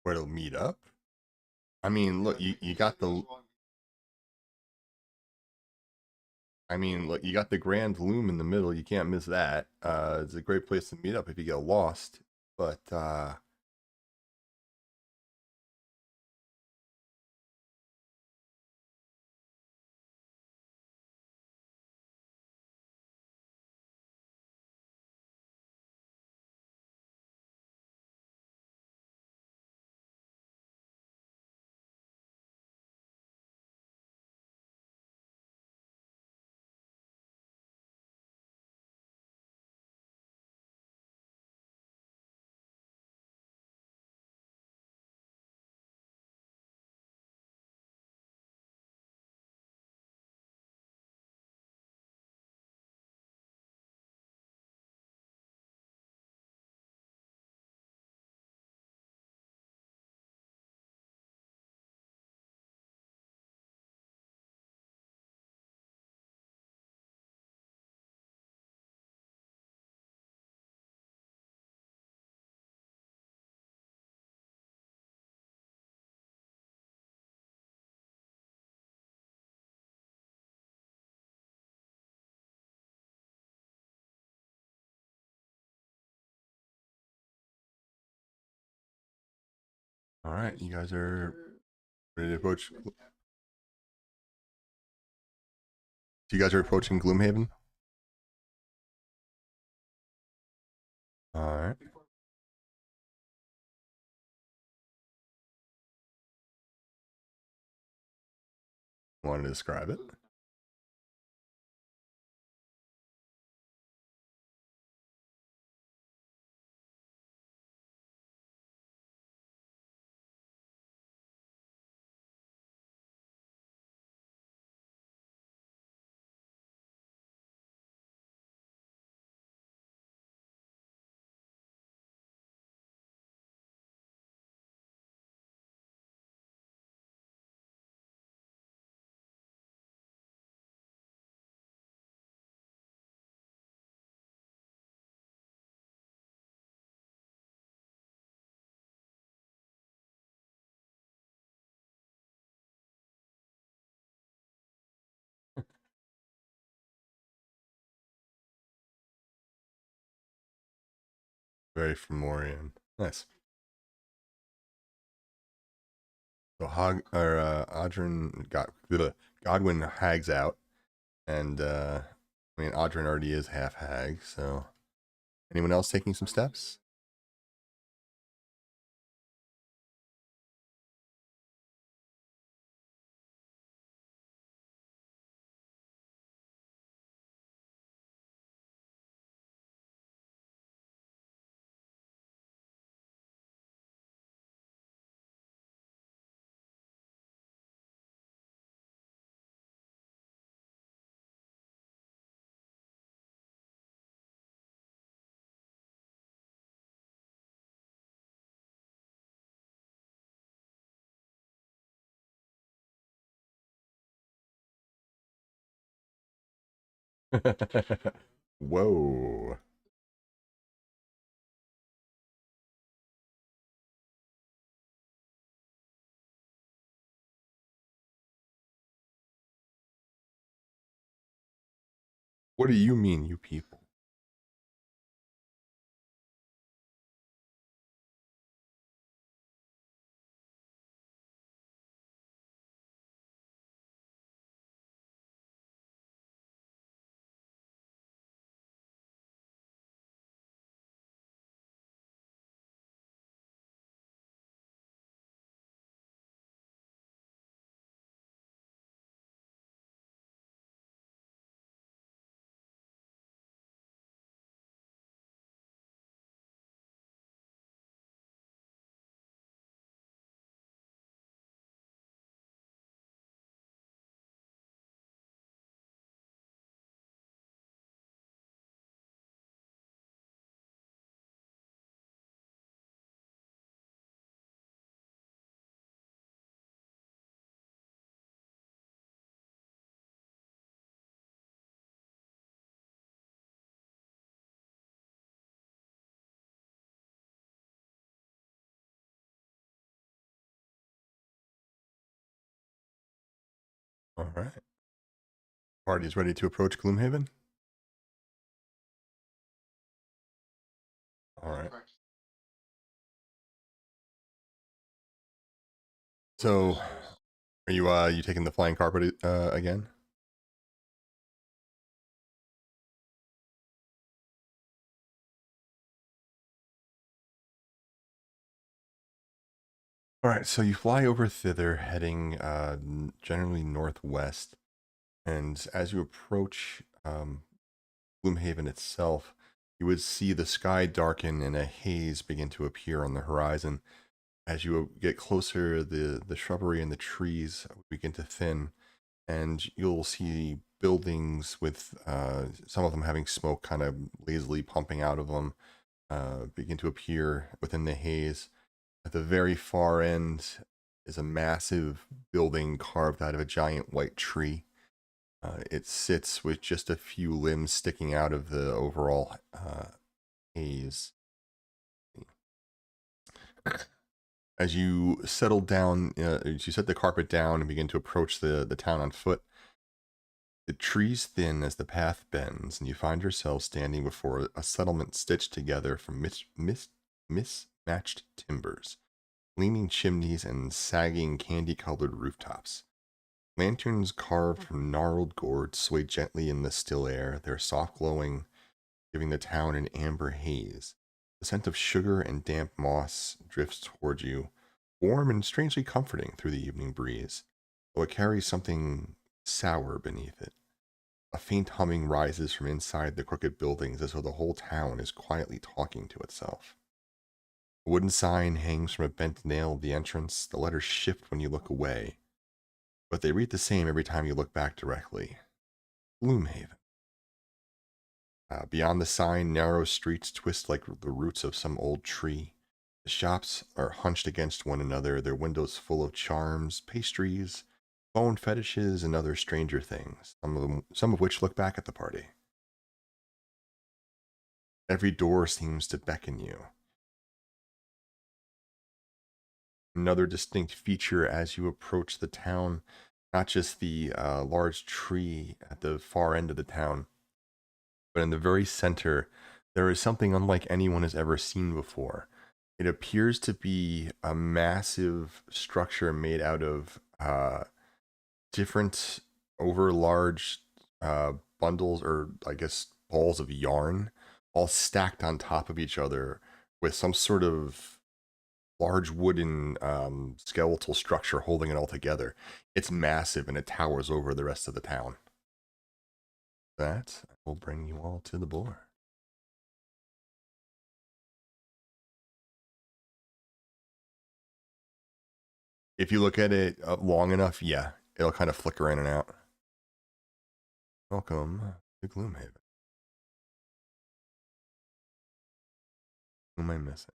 Where to meet up? I mean, look, you got the. I mean, look, you got the Grand Loom in the middle. You can't miss that. It's a great place to meet up if you get lost. But all right, you guys are ready to approach. So you guys are approaching Gloomhaven. All right. Want to describe it? Very Fomorian. Nice. So Audrin got Godwin hags out, and I mean Audrin already is half hag. So anyone else taking some steps? Whoa. What do you mean, you people? All right. Party is ready to approach Gloomhaven. All right. So, are you taking the flying carpet again? All right. So you fly over thither, heading generally northwest, and as you approach Gloomhaven itself, you would see the sky darken and a haze begin to appear on the horizon. As you get closer, the shrubbery and the trees begin to thin, and you'll see buildings with some of them having smoke kind of lazily pumping out of them begin to appear within the haze. At the very far end is a massive building carved out of a giant white tree. It sits with just a few limbs sticking out of the overall haze. As you settle down, as you set the carpet down and begin to approach the town on foot, the trees thin as the path bends, and you find yourself standing before a settlement stitched together from mismatched timbers, gleaming chimneys, and sagging candy-colored rooftops. Lanterns carved from gnarled gourds sway gently in the still air, their soft glowing giving the town an amber haze. The scent of sugar and damp moss drifts toward you, warm and strangely comforting through the evening breeze, though it carries something sour beneath it. A faint humming rises from inside the crooked buildings as though the whole town is quietly talking to itself. A wooden sign hangs from a bent nail of the entrance. The letters shift when you look away, but they read the same every time you look back directly. Gloomhaven. Beyond the sign, narrow streets twist like the roots of some old tree. The shops are hunched against one another, their windows full of charms, pastries, bone fetishes, and other stranger things, some of which look back at the party. Every door seems to beckon you. Another distinct feature as you approach the town, not just the large tree at the far end of the town, but in the very center, there is something unlike anyone has ever seen before. It appears to be a massive structure made out of different over large bundles, or I guess balls of yarn, all stacked on top of each other with some sort of large wooden skeletal structure holding it all together. It's massive and it towers over the rest of the town. That will bring you all to the board. If you look at it long enough, yeah, it'll kind of flicker in and out. Welcome to Gloomhaven. Who am I missing?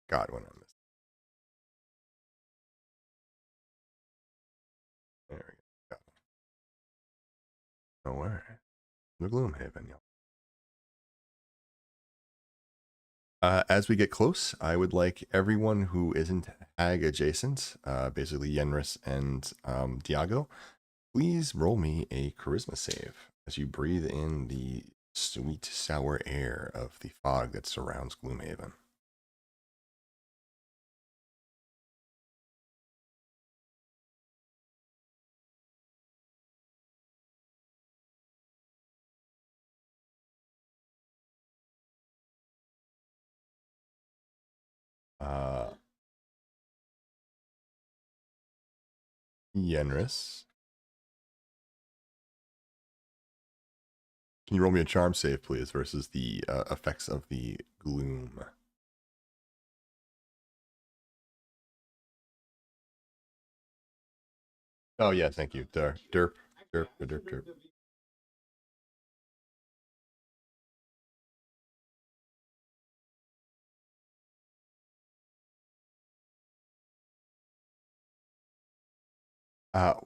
God, what I'm missing. There we go. No worries. The Gloomhaven, y'all. As we get close, I would like everyone who isn't hag adjacent, basically Yenris and Diago, please roll me a charisma save as you breathe in the sweet, sour air of the fog that surrounds Gloomhaven. Yenris, can you roll me a charm save, please, versus the effects of the gloom? Oh, yeah, thank you. Derp, derp, derp, derp, derp.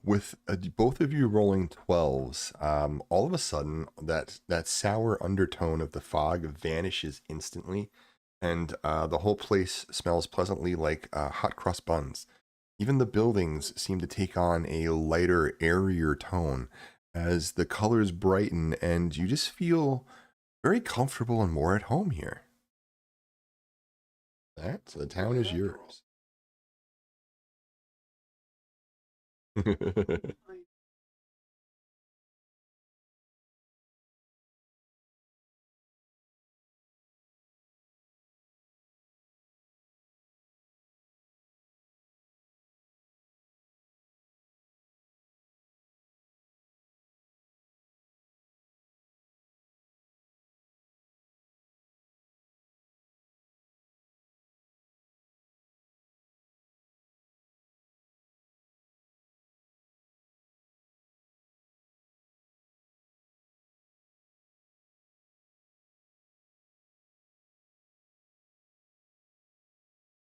With both of you rolling 12s, all of a sudden that sour undertone of the fog vanishes instantly, and the whole place smells pleasantly like hot cross buns. Even the buildings seem to take on a lighter, airier tone as the colors brighten, and you just feel very comfortable and more at home here. That the town is yours.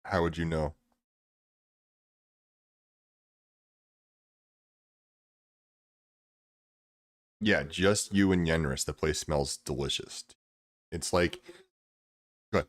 How would you know? Yeah, just you and Yenris. The place smells delicious. It's like, good.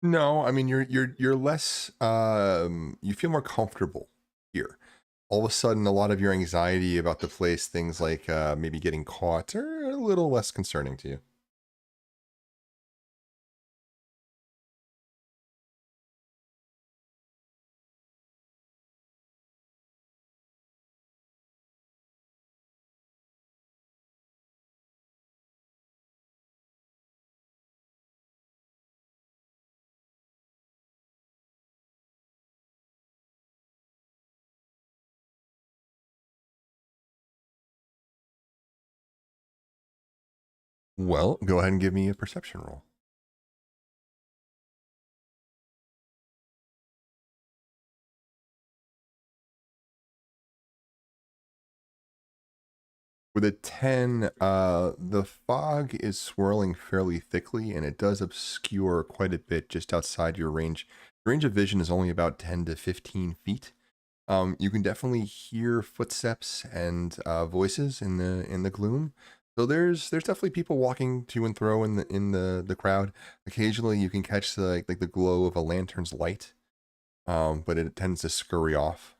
No, I mean you're less you feel more comfortable here. All of a sudden a lot of your anxiety about the place, things like maybe getting caught are a little less concerning to you. Well, go ahead and give me a perception roll. With a 10, the fog is swirling fairly thickly and it does obscure quite a bit just outside your range. Your range of vision is only about 10 to 15 feet. You can definitely hear footsteps and voices in the gloom. So there's definitely people walking to and fro in the crowd. Occasionally you can catch the glow of a lantern's light, but it tends to scurry off.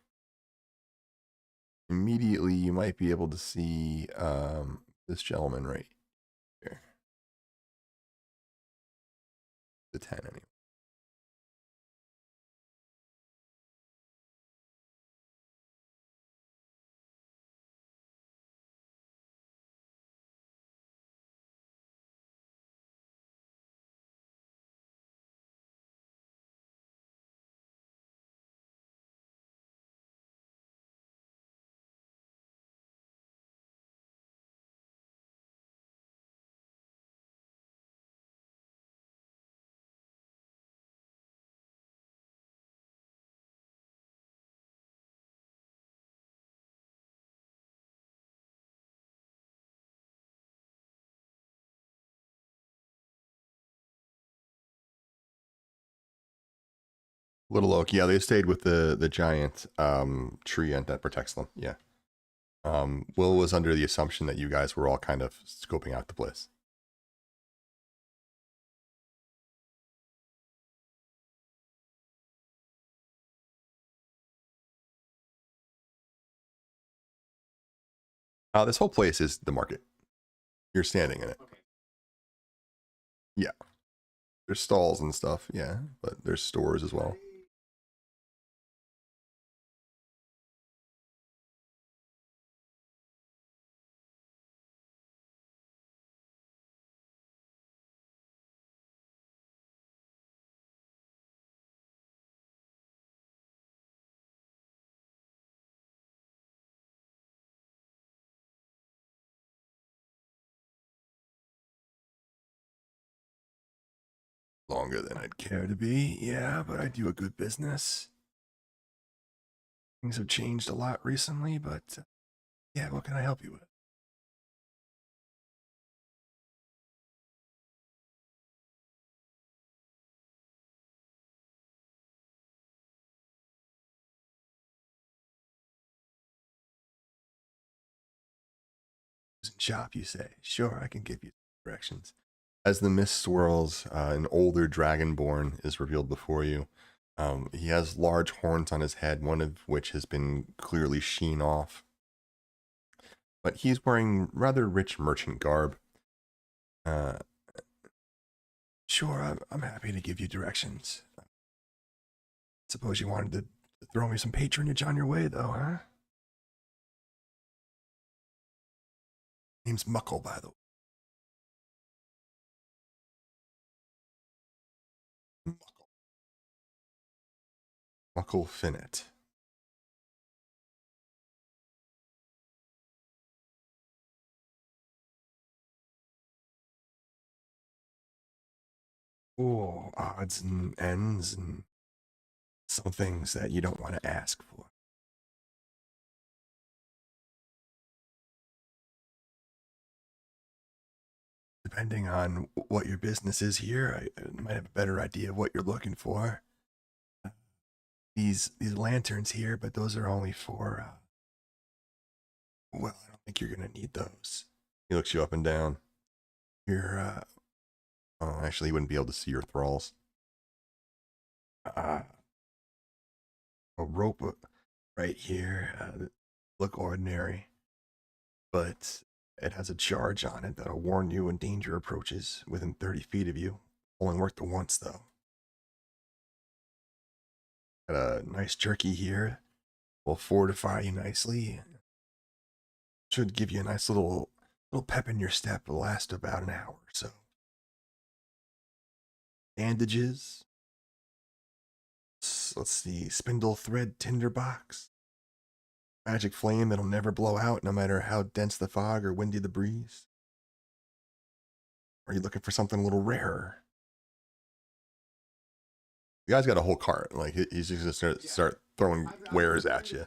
Immediately you might be able to see this gentleman right here, the 10 anyway. Little oak, yeah, they stayed with the giant tree and that protects them. Yeah. Will was under the assumption that you guys were all kind of scoping out the place. This whole place is the market. You're standing in it. Yeah. There's stalls and stuff, yeah, but there's stores as well. longer than I'd care to be, yeah, but I do a good business. Things have changed a lot recently, but yeah, what can I help you with? Shop, you say? Sure, I can give you directions. As the mist swirls, an older dragonborn is revealed before you. He has large horns on his head, one of which has been clearly sheen off. But he's wearing rather rich merchant garb. Uh, sure, I'm happy to give you directions. Suppose you wanted to throw me some patronage on your way, though, huh? Name's Muckle, by the way. Muckle. Muckle Finnet. Oh, odds and ends and some things that you don't want to ask for. Depending on what your business is here, I might have a better idea of what you're looking for. These lanterns here, but those are only for. Well, I don't think you're gonna need those. He looks you up and down. You're. Oh, actually, he wouldn't be able to see your thralls. A rope right here. Look ordinary, but it has a charge on it that'll warn you when danger approaches within 30 feet of you. Only worked the once, though. Got a nice jerky here. Will fortify you nicely. Should give you a nice little pep in your step. It'll last about an hour or so. Bandages. Let's see. Spindle thread tinderbox. Magic flame that'll never blow out no matter how dense the fog or windy the breeze. Or are you looking for something a little rarer? The guy's got a whole cart. Like he's just gonna start throwing wares at you.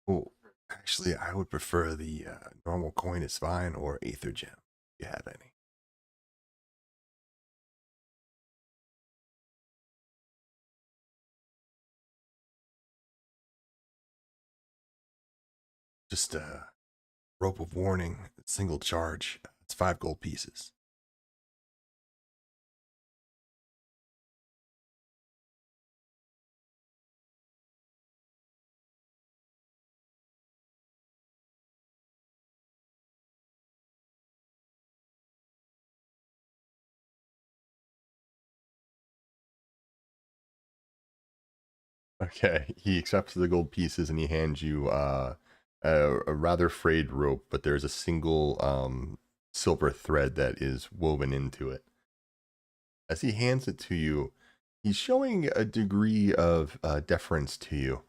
Oh, actually, I would prefer the normal coin is fine or aether gem. If you have any. Just a rope of warning, single charge. It's 5 gold pieces. Okay, he accepts the gold pieces and he hands you a rather frayed rope, but there's a single silver thread that is woven into it. As he hands it to you, he's showing a degree of deference to you,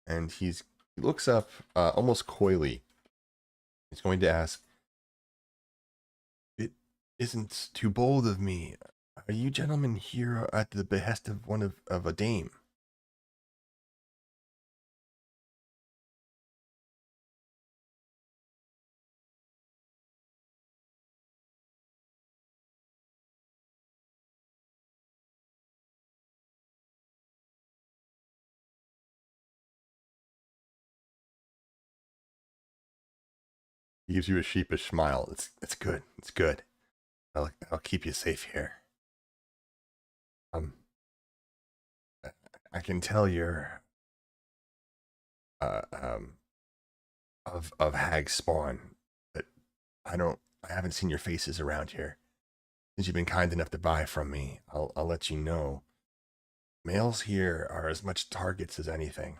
and he looks up almost coyly. He's going to ask, "It isn't too bold of me. Are you gentlemen here at the behest of one of a dame?" He gives you a sheepish smile. It's good. It's good. I'll keep you safe here. Um, I can tell uh, um, of hag spawn, but I haven't seen your faces around here. Since you've been kind enough to buy from me, I'll let you know. Males here are as much targets as anything.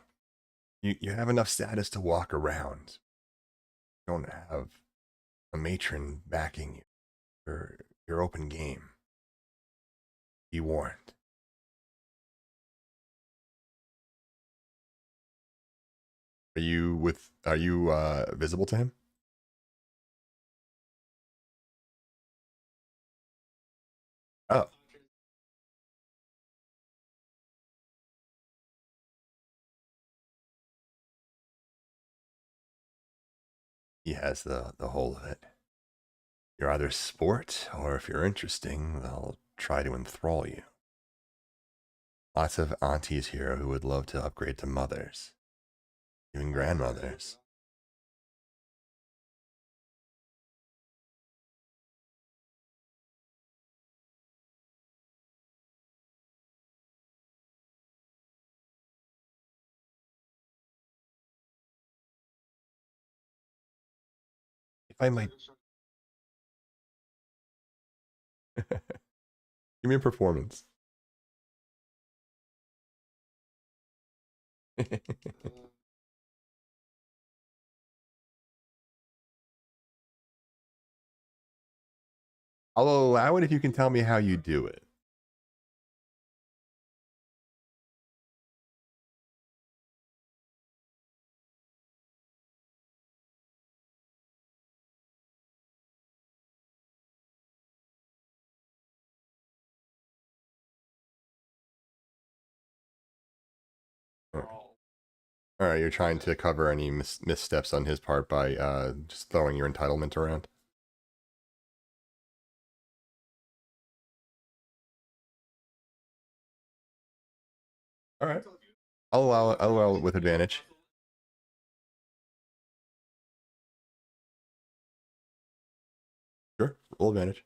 You have enough status to walk around. You don't have a matron backing you. Your open game. Be warned. Are you visible to him? Oh, he has the whole of it. You're either sport, or if you're interesting, they'll try to enthrall you. Lots of aunties here who would love to upgrade to mothers, even grandmothers. If I might, give me a performance. I'll allow it if you can tell me how you do it. All right, you're trying to cover any missteps on his part by just throwing your entitlement around. All right, I'll allow it with advantage. Sure, roll advantage.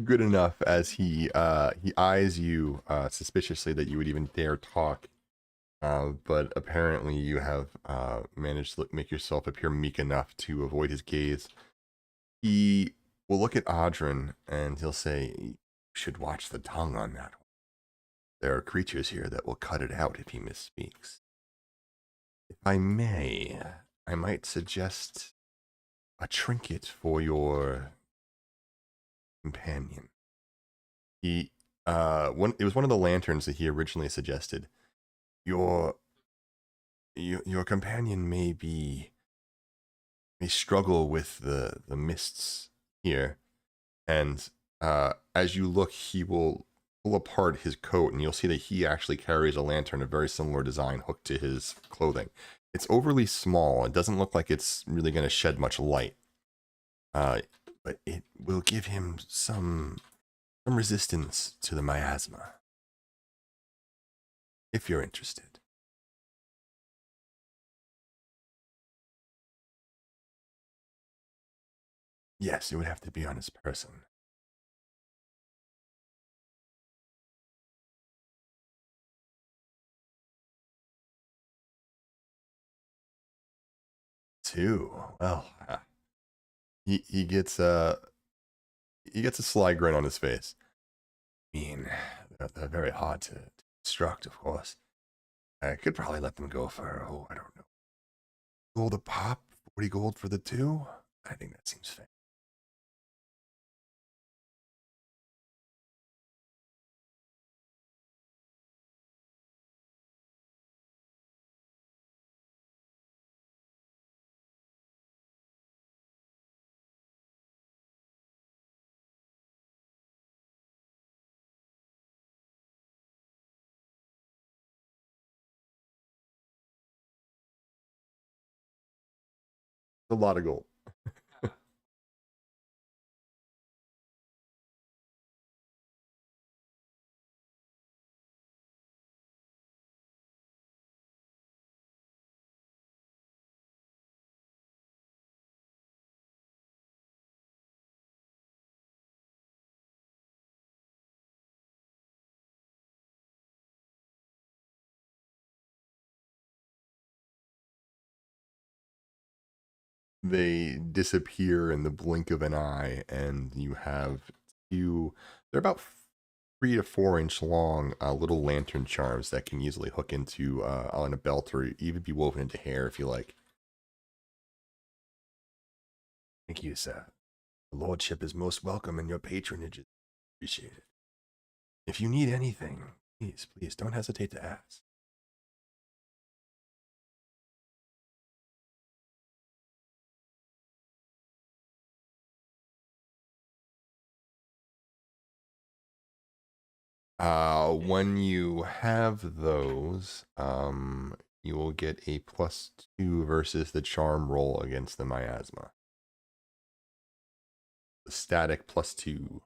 Good enough as he eyes you suspiciously that you would even dare talk. But apparently you have managed to make yourself appear meek enough to avoid his gaze. He will look at Audrin and he'll say, "You should watch the tongue on that one. There are creatures here that will cut it out if he misspeaks. If I may, I might suggest a trinket for your companion." He it was one of the lanterns that he originally suggested. Your your companion may struggle with the mists here, and as you look, he will pull apart his coat, and you'll see that he actually carries a lantern of very similar design hooked to his clothing. It's overly small. It doesn't look like it's really going to shed much light, uh, but it will give him some resistance to the miasma, if you're interested. Yes, it would have to be on his person. Two. Well, he he gets a sly grin on his face. I mean, they're very hard to construct, of course. I could probably let them go for, oh, I don't know, gold a pop, 40 gold for the two. I think that seems fair. A lot of gold. they disappear in the blink of an eye, and you have two. They're about 3 to 4 inch long little lantern charms that can easily hook into on a belt or even be woven into hair if you like. Thank you, sir. The lordship is most welcome, and your patronage is appreciated. If you need anything, please don't hesitate to ask. When you have those, you will get a +2 versus the charm roll against the miasma. The static +2.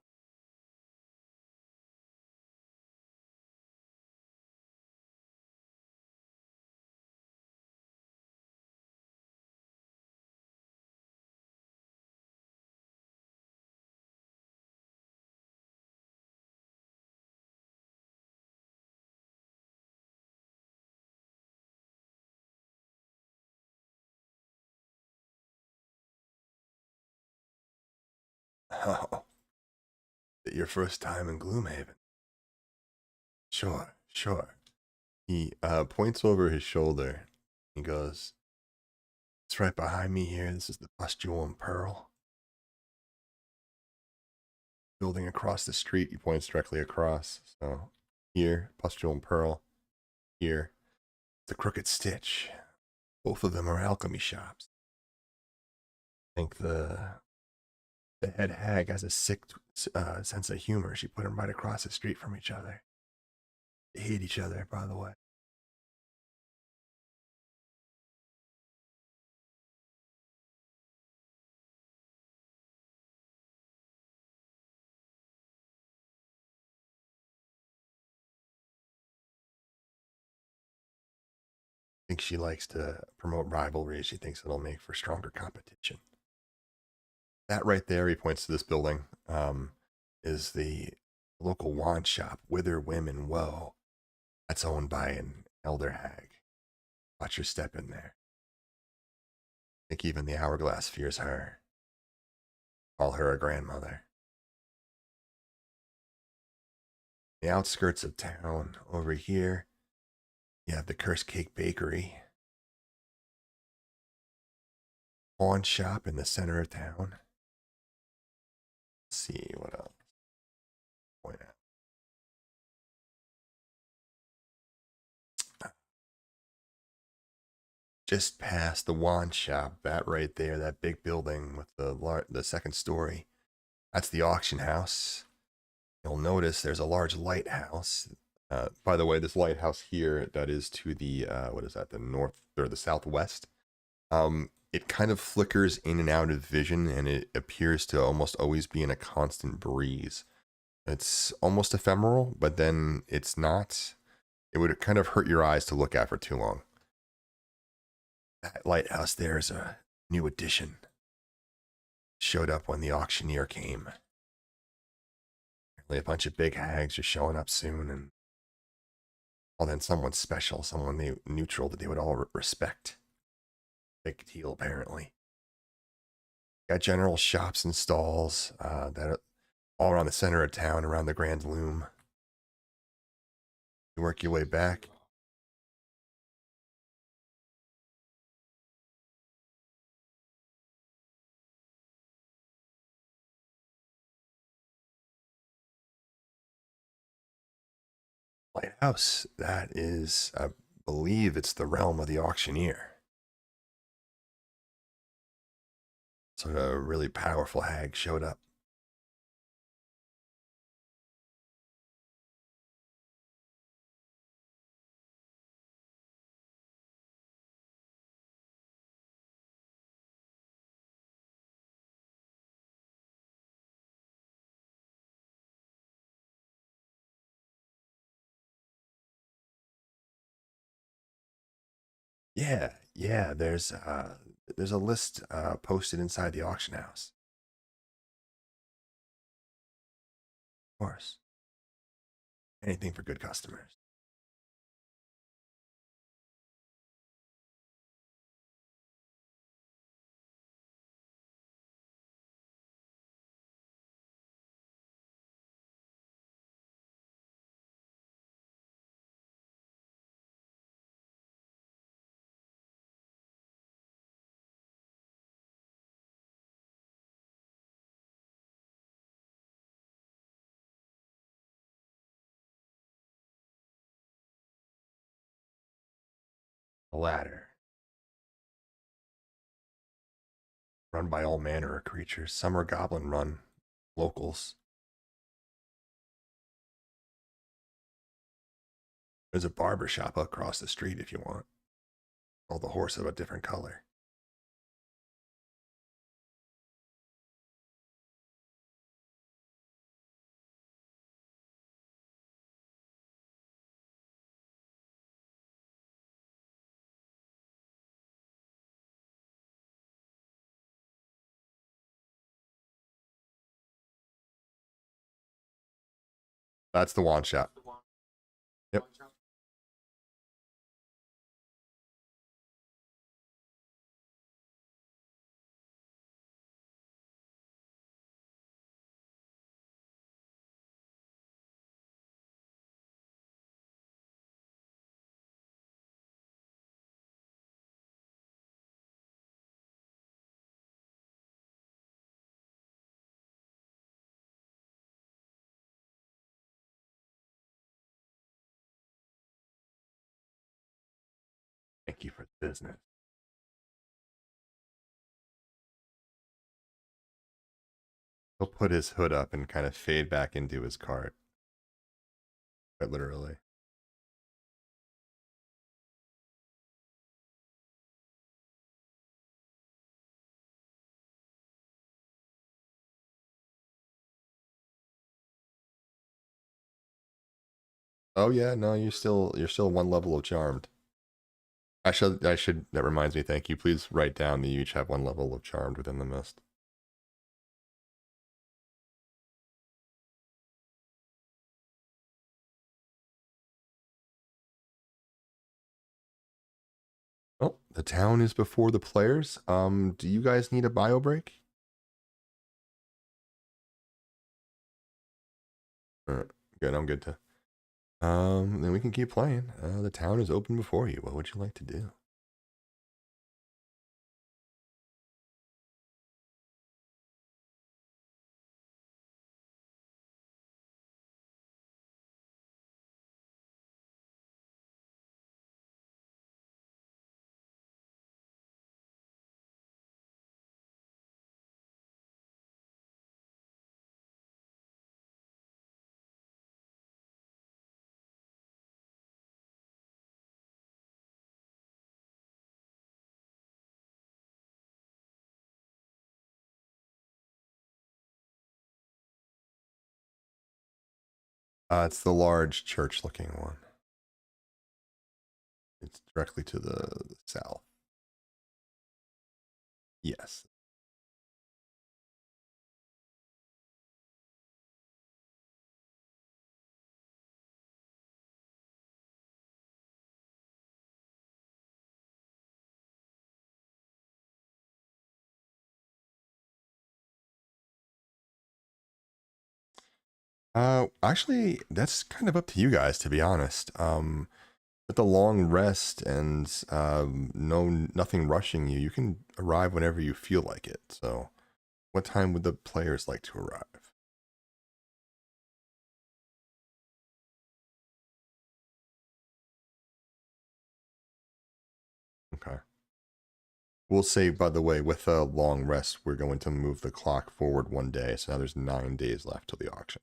Oh, your first time in Gloomhaven? Sure, sure. He points over his shoulder. He goes, "It's right behind me here. This is the Pustule and Pearl. Building across the street." He points directly across. So here, Pustule and Pearl. Here, the Crooked Stitch. Both of them are alchemy shops. I think the head hag has a sick sense of humor. She put them right across the street from each other. They hate each other, by the way. I think she likes to promote rivalry. She thinks it'll make for stronger competition. That right there, he points to this building, is the local wand shop, Wither Women Woe. That's owned by an elder hag. Watch your step in there. I think even the hourglass fears her. Call her a grandmother. The outskirts of town, over here, you have the Curse Cake Bakery. Pawn shop in the center of town. Let's see what else. Point out. Just past the wand shop, that right there, that big building with the second story, that's the auction house. You'll notice there's a large lighthouse. By the way, this lighthouse here, that is to the what is that? The north or the southwest. It kind of flickers in and out of vision, and it appears to almost always be in a constant breeze. It's almost ephemeral, but then it's not. It would kind of hurt your eyes to look at for too long. That lighthouse there is a new addition. Showed up when the auctioneer came. Apparently a bunch of big hags are showing up soon, and well, then someone special, someone neutral that they would all respect. Big deal, apparently. Got general shops and stalls that are all around the center of town, around the Grand Loom. You work your way back. Lighthouse, that is, I believe it's the realm of the auctioneer. So a really powerful hag showed up. Yeah, yeah. There's a list posted inside the auction house. Of course, anything for good customers. ladder. Run by all manner of creatures. Some are goblin run. Locals. There's a barber shop across the street if you want. All the horse of a different color. That's the wand shop. Yep. Thank you for the business. He'll put his hood up and kind of fade back into his cart. Quite literally. Oh yeah, no, you're still one level of charmed. I should that reminds me, thank you. Please write down that you each have one level of charmed within the mist. Oh, the town is before the players. Do you guys need a bio break? Alright, good, I'm good to. Then we can keep playing. The town is open before you. What would you like to do? It's the large church-looking one. It's directly to the south. Yes. Actually, that's kind of up to you guys, to be honest. With the long rest and nothing rushing you, you can arrive whenever you feel like it. So, what time would the players like to arrive? Okay. We'll say, by the way, with a long rest, we're going to move the clock forward one day. So now there's 9 days left till the auction.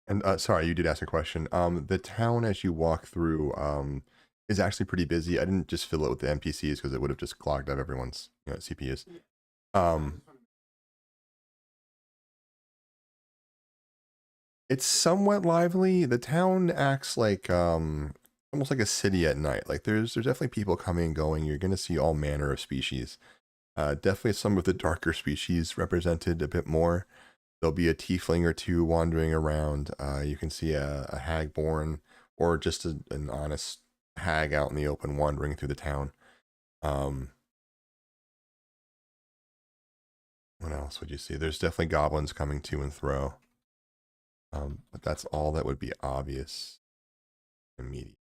And sorry, you did ask a question. The town as you walk through is actually pretty busy. I didn't just fill it with the NPCs because it would have just clogged up everyone's CPUs. It's somewhat lively. The town acts like almost like a city at night. Like there's definitely people coming and going. You're gonna see all manner of species. Definitely some of the darker species represented a bit more. There'll be a tiefling or two wandering around. You can see a hagborn or just an honest hag out in the open wandering through the town. What else would you see? There's definitely goblins coming to and fro. But that's all that would be obvious immediately.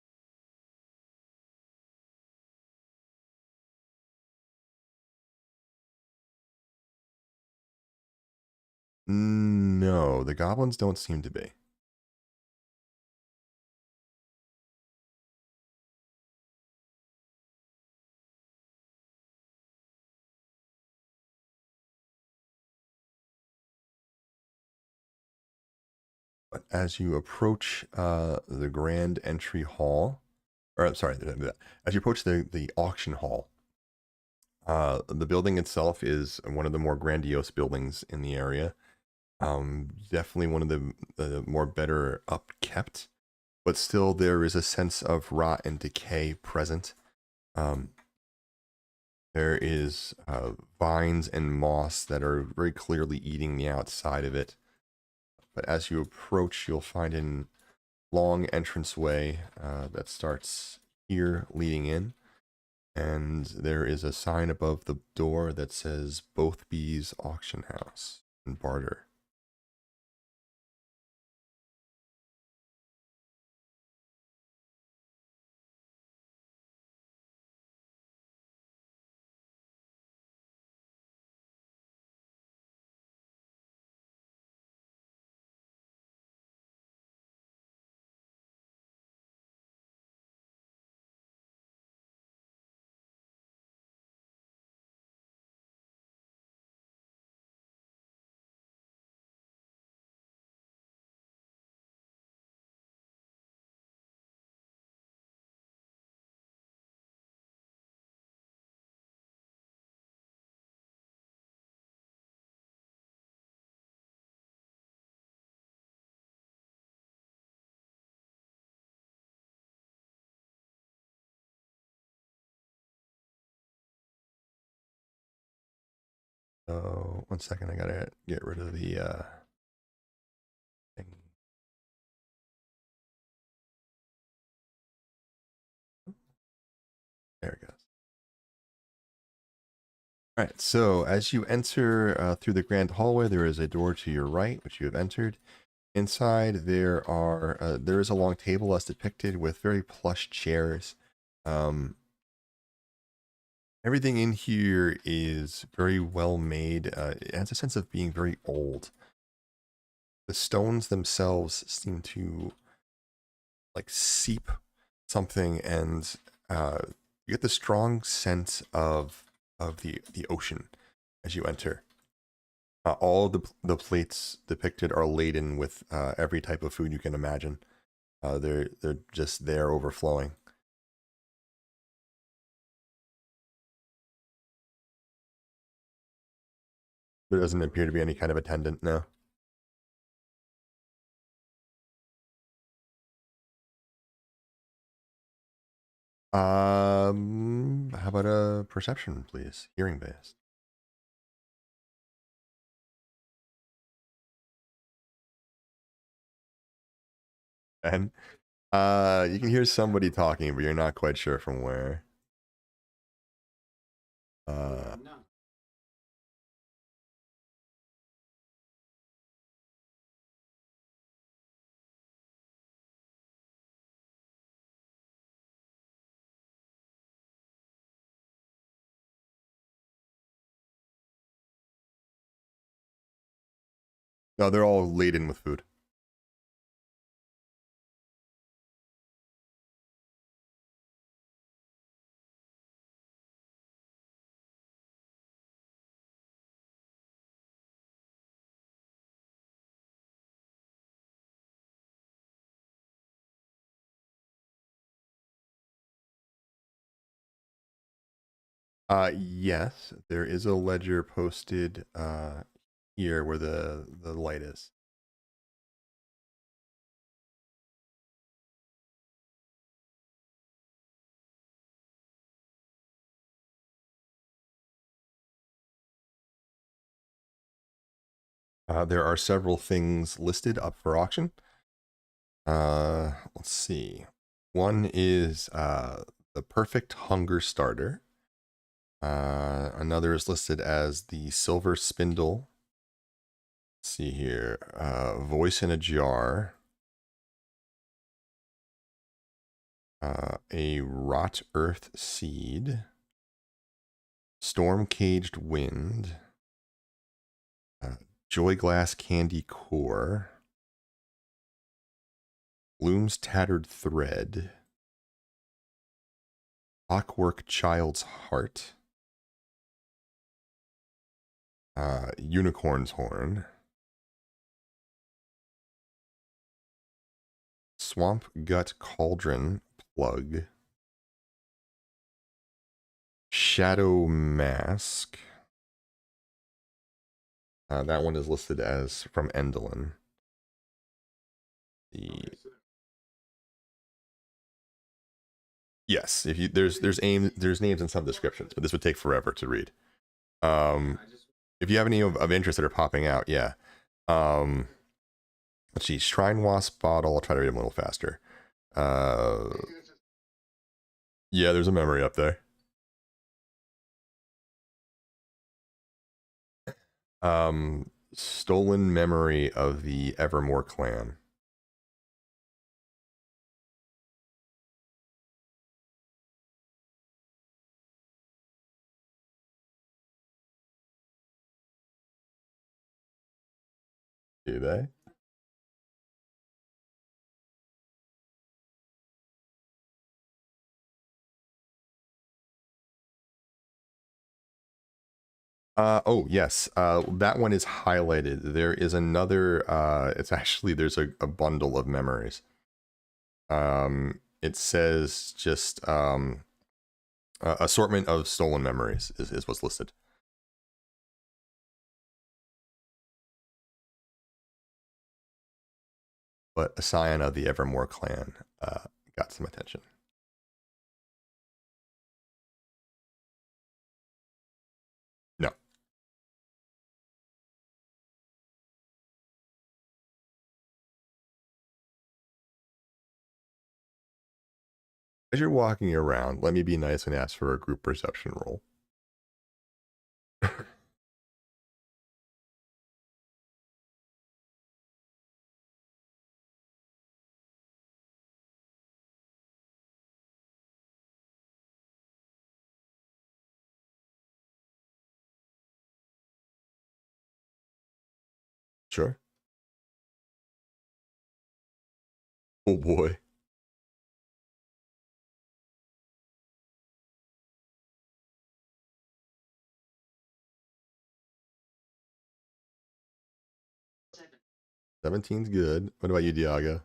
No, the goblins don't seem to be. But as you approach the grand entry hall, or I'm sorry, as you approach the auction hall, the building itself is one of the more grandiose buildings in the area. Definitely one of the more better upkept, but still there is a sense of rot and decay present. There is vines and moss that are very clearly eating the outside of it. But as you approach, you'll find an long entranceway that starts here leading in. And there is a sign above the door that says Both Bees Auction House and Barter. So, one second, I gotta get rid of the thing. There it goes. All right, so as you enter through the grand hallway, there is a door to your right, which you have entered. Inside, there is a long table as depicted with very plush chairs. Everything in here is very well made. It has a sense of being very old. The stones themselves seem to like seep something, and you get the strong sense of the ocean as you enter. All of the plates depicted are laden with every type of food you can imagine. They're just there overflowing. There doesn't appear to be any kind of attendant now. How about a perception, please? Hearing based. And you can hear somebody talking, but you're not quite sure from where. No. No, they're all laden with food. Yes, there is a ledger posted here where the light is. There are several things listed up for auction. Let's see. One is the perfect hunger starter. Another is listed as the silver spindle. Let's see here. Voice in a jar. A rot earth seed. Storm caged wind. Joy glass candy core. Bloom's tattered thread. Clockwork child's heart. Unicorn's horn. Swamp gut cauldron plug. Shadow mask. That one is listed as from Endelin. Yes, if you there's names in some descriptions, but this would take forever to read. If you have any of interest that are popping out, yeah. Let's see, Shrine Wasp bottle. I'll try to read them a little faster. Yeah, there's a memory up there. Stolen memory of the Evermore clan. Do they? Oh yes, that one is highlighted. There is another, it's actually, there's a bundle of memories. It says just, assortment of stolen memories is what's listed. But a scion of the Evermore clan got some attention. No. As you're walking around, let me be nice and ask for a group perception roll. Sure. Oh boy. Seventeen's good. What about you, Diago?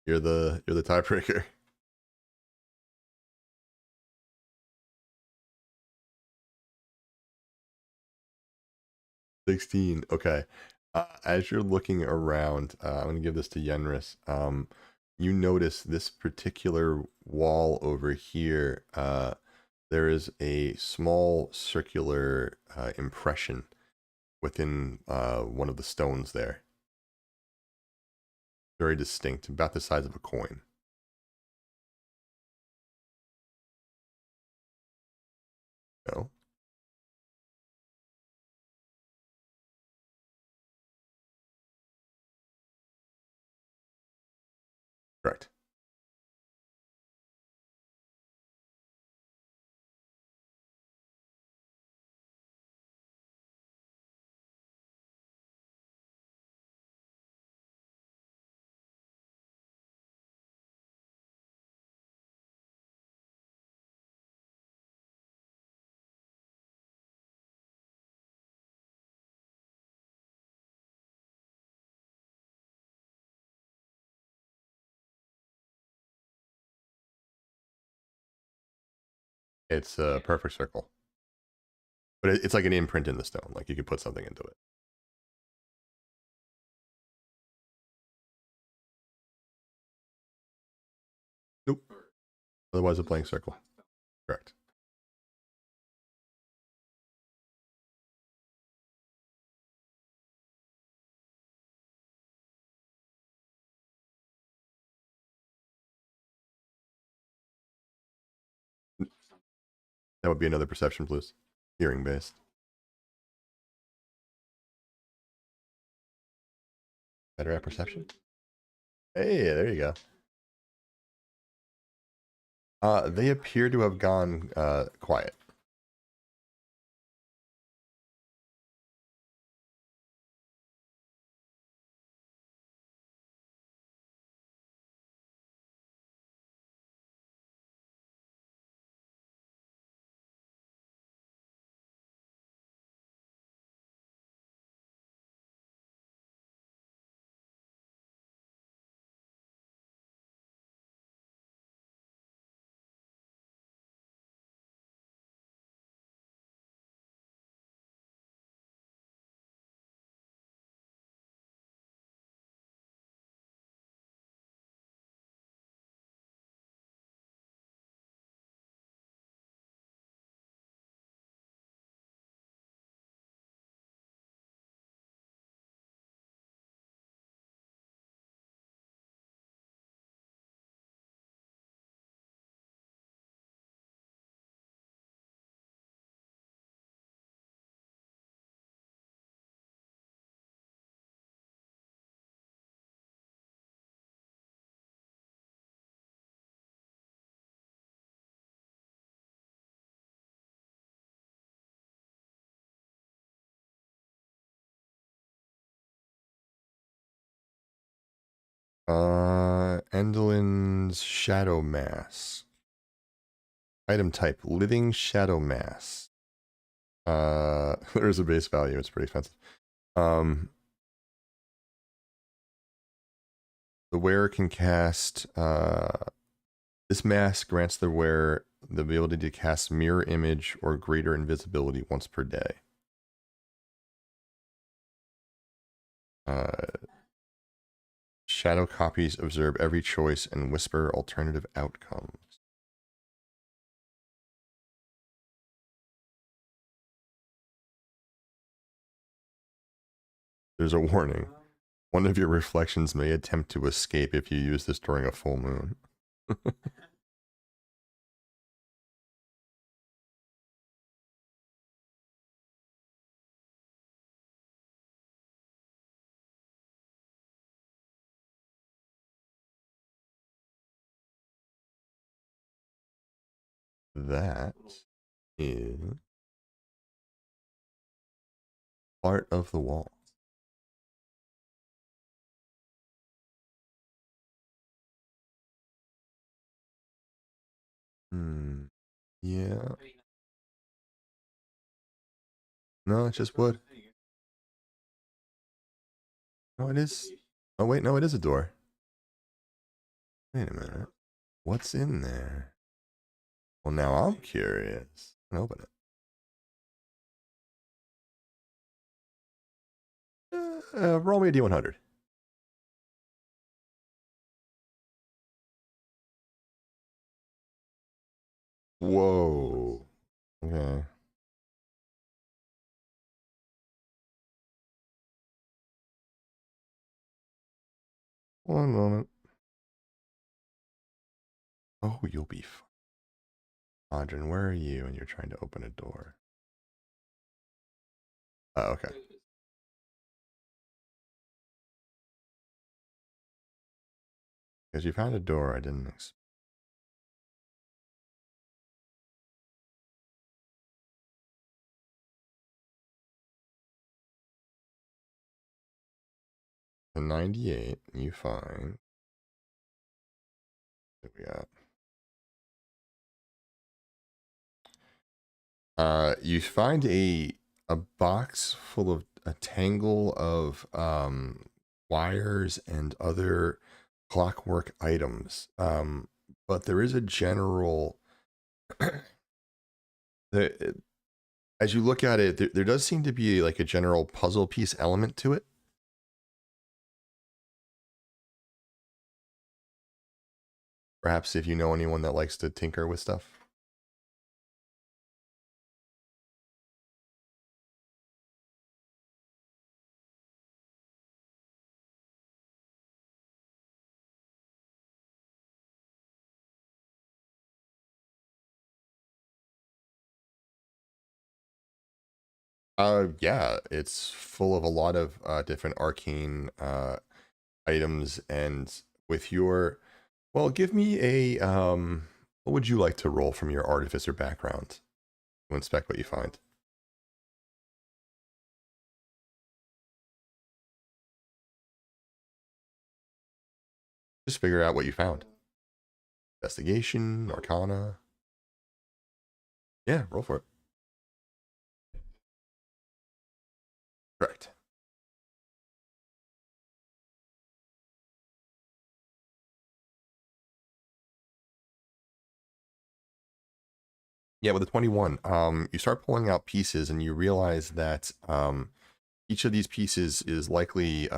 You're the tiebreaker. 16. Okay. As you're looking around, I'm going to give this to Yenris. You notice this particular wall over here. There is a small circular impression within one of the stones there. Very distinct, about the size of a coin. No? Correct. It's a perfect circle. But it's like an imprint in the stone. Like you could put something into it. Nope. Otherwise a blank circle. Correct. That would be another perception, please. Hearing based. Better at perception? Hey, there you go. They appear to have gone quiet. Endelin's Shadow Mass. Item type, Living Shadow Mass. There's a base value, it's pretty expensive. The wearer can cast, this mask grants the wearer the ability to cast mirror image or greater invisibility once per day. Shadow copies observe every choice and whisper alternative outcomes. There's a warning. One of your reflections may attempt to escape if you use this during a full moon. That is part of the wall. Yeah. No, it's just wood. No, it is. Oh, wait, no, it is a door. Wait a minute. What's in there? Well, now I'm curious. I'll open it. Roll me a D100. Whoa. Okay. One moment. Oh, you'll be fine. Audrin, where are you? And you're trying to open a door. Oh, okay. Because you found a door I didn't expect. The 98, you find. What we got? You find a box full of a tangle of wires and other clockwork items. But there is a general as you look at it, there does seem to be like a general puzzle piece element to it. Perhaps if you know anyone that likes to tinker with stuff. Yeah, it's full of a lot of different arcane items, and with your, well, give me a what would you like to roll from your artificer background to inspect what you find? Just figure out what you found. Investigation, Arcana. Yeah, roll for it. Correct. Yeah, with the 21, you start pulling out pieces and you realize that each of these pieces is likely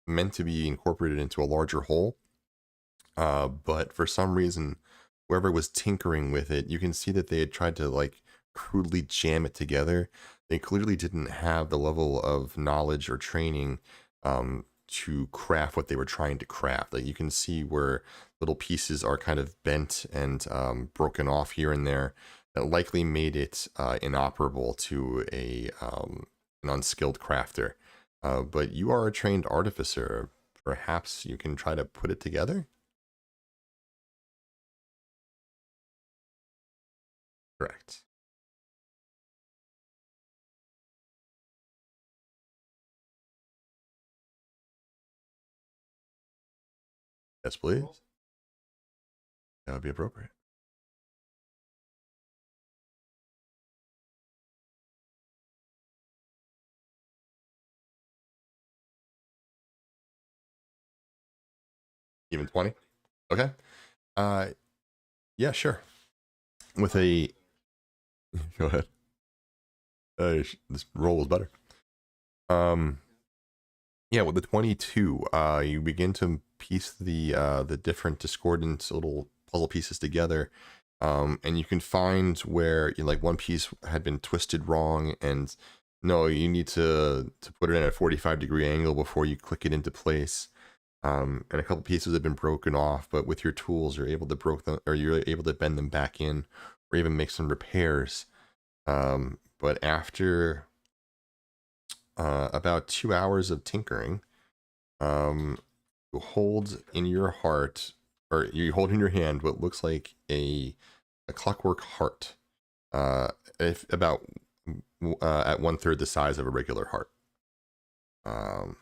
meant to be incorporated into a larger whole. But for some reason, whoever was tinkering with it, you can see that they had tried to like crudely jam it together. They clearly didn't have the level of knowledge or training to craft what they were trying to craft. Like you can see where little pieces are kind of bent and broken off here and there. That likely made it inoperable to an unskilled crafter. But you are a trained artificer. Perhaps you can try to put it together? Correct. Yes, please. That would be appropriate. Even 20? Okay. Uh, yeah, sure. With a, go ahead. This roll was better. Um, yeah, with the 22, you begin to piece the different discordant little puzzle pieces together. And you can find where like one piece had been twisted wrong, and no, you need to put it in a 45-degree angle before you click it into place. And a couple pieces have been broken off, but with your tools, you're able to broke them, or you're able to bend them back in, or even make some repairs. But after about 2 hours of tinkering, um, you hold in your heart, or you hold in your hand what looks like a clockwork heart, uh, if about at 1/3 the size of a regular heart. Um,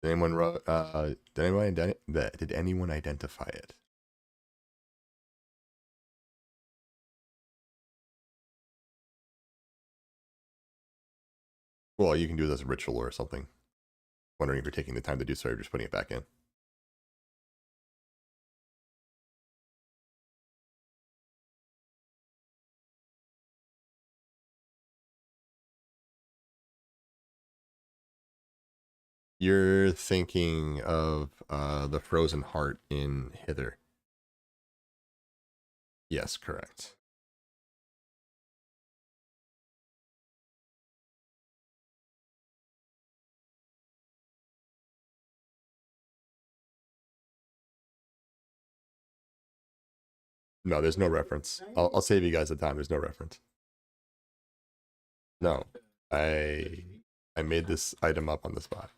did anyone identify it? Well, you can do this as a ritual or something. Wondering if you're taking the time to do so, or just putting it back in. You're thinking of the frozen heart in Hither. Yes, correct. No, there's no reference. I'll save you guys the time. There's no reference. No, I I made this item up on the spot.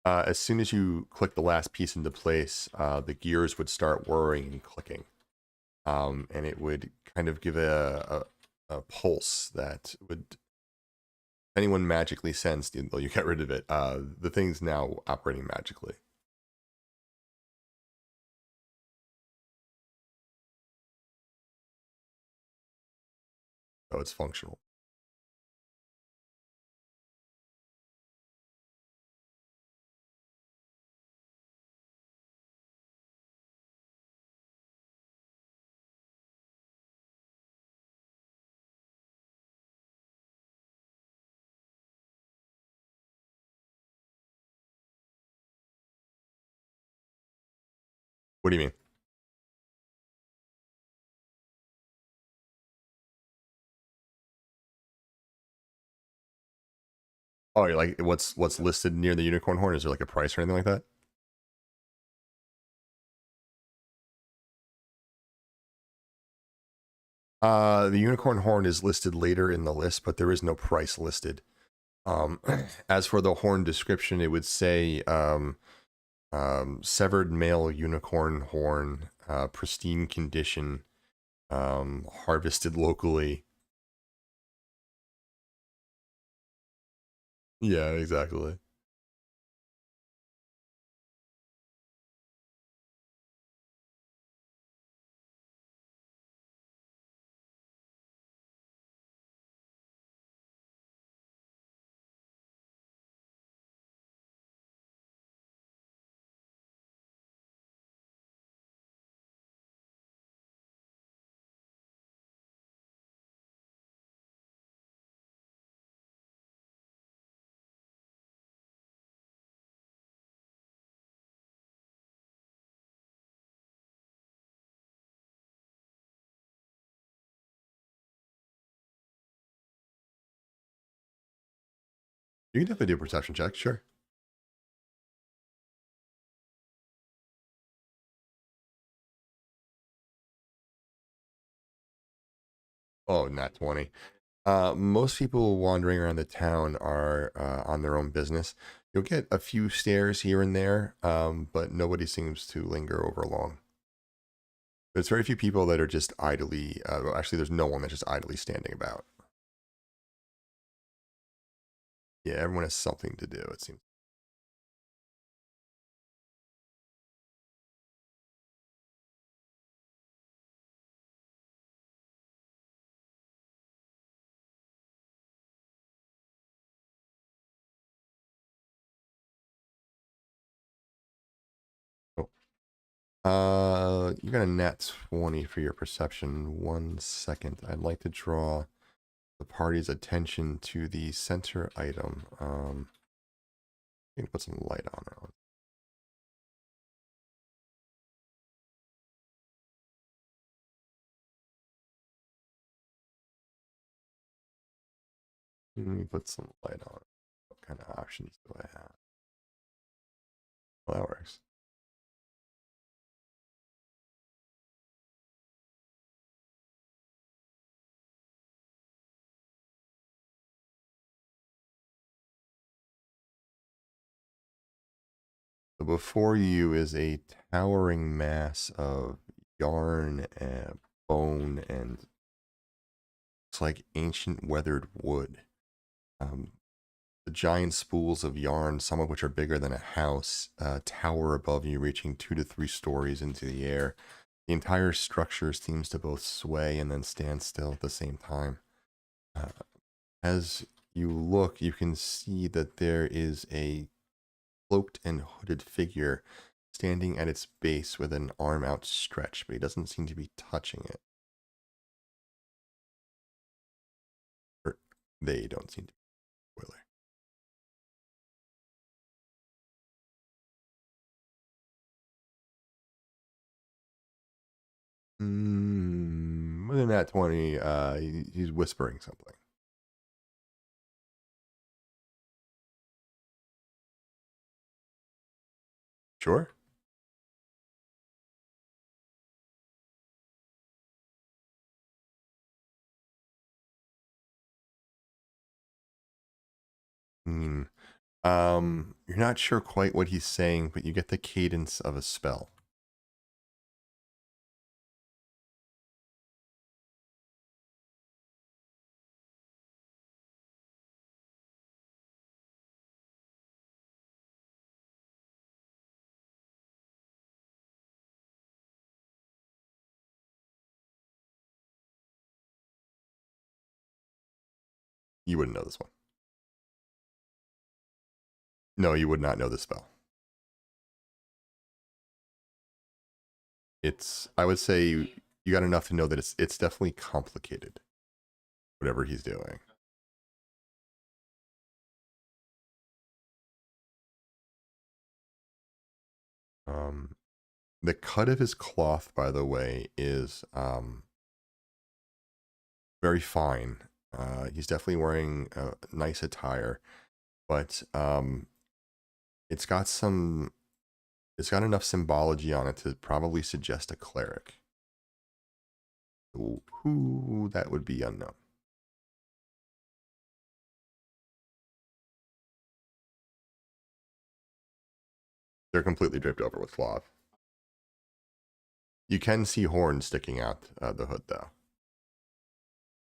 As soon as you click the last piece into place, the gears would start whirring and clicking, and it would kind of give a pulse that would anyone magically sensed until you get rid of it. The thing's now operating magically, so it's functional. What do you mean? Oh, you're like what's listed near the unicorn horn? Is there like a price or anything like that? The unicorn horn is listed later in the list, but there is no price listed. As for the horn description, it would say severed male unicorn horn, pristine condition, harvested locally. Yeah, exactly. You can definitely do a perception check, sure. Oh, nat 20. Most people wandering around the town are on their own business. You'll get a few stares here and there, but nobody seems to linger over long. There's very few people that are just idly, well, actually, there's no one that's just idly standing about. Yeah, everyone has something to do, it seems. Oh. You got a nat 20 for your perception. 1 second. I'd like to draw the party's attention to the center item. You can put some light on it. Let me put some light on it. What kind of options do I have? Well, that works. So before you is a towering mass of yarn and bone and it's like ancient weathered wood. Um, the giant spools of yarn, some of which are bigger than a house, tower above you, reaching 2 to 3 stories into the air. The entire structure seems to both sway and then stand still at the same time. Uh, as you look, you can see that there is a cloaked and hooded figure standing at its base with an arm outstretched, but he doesn't seem to be touching it. Or they don't seem to be. Spoiler. Within that 20, he's whispering something. Sure. Hmm. You're not sure quite what he's saying, but you get the cadence of a spell. You wouldn't know this one. No, you would not know this spell. I would say you got enough to know that it's definitely complicated, whatever he's doing. Um, The cut of his cloth, by the way, is very fine. He's definitely wearing a nice attire, but it's got enough symbology on it to probably suggest a cleric. Who that would be unknown. They're completely draped over with cloth. You can see horns sticking out the hood, though.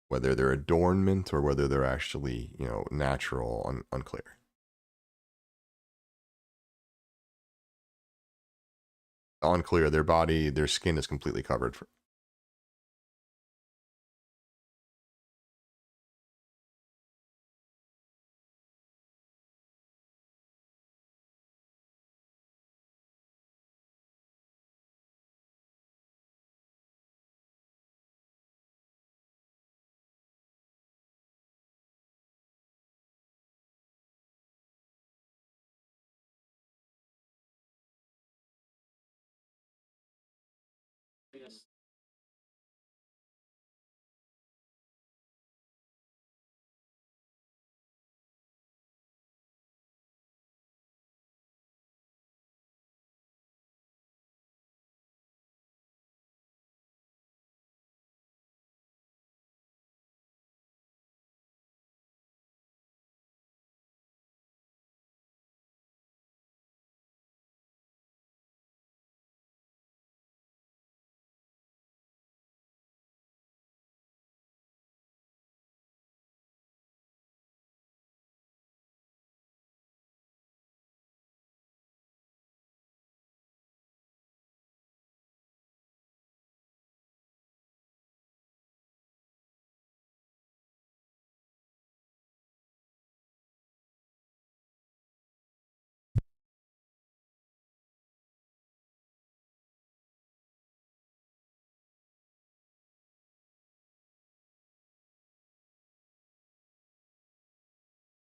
Whether they're adornment or whether they're actually, you know, natural, unclear. Unclear. Their skin is completely covered.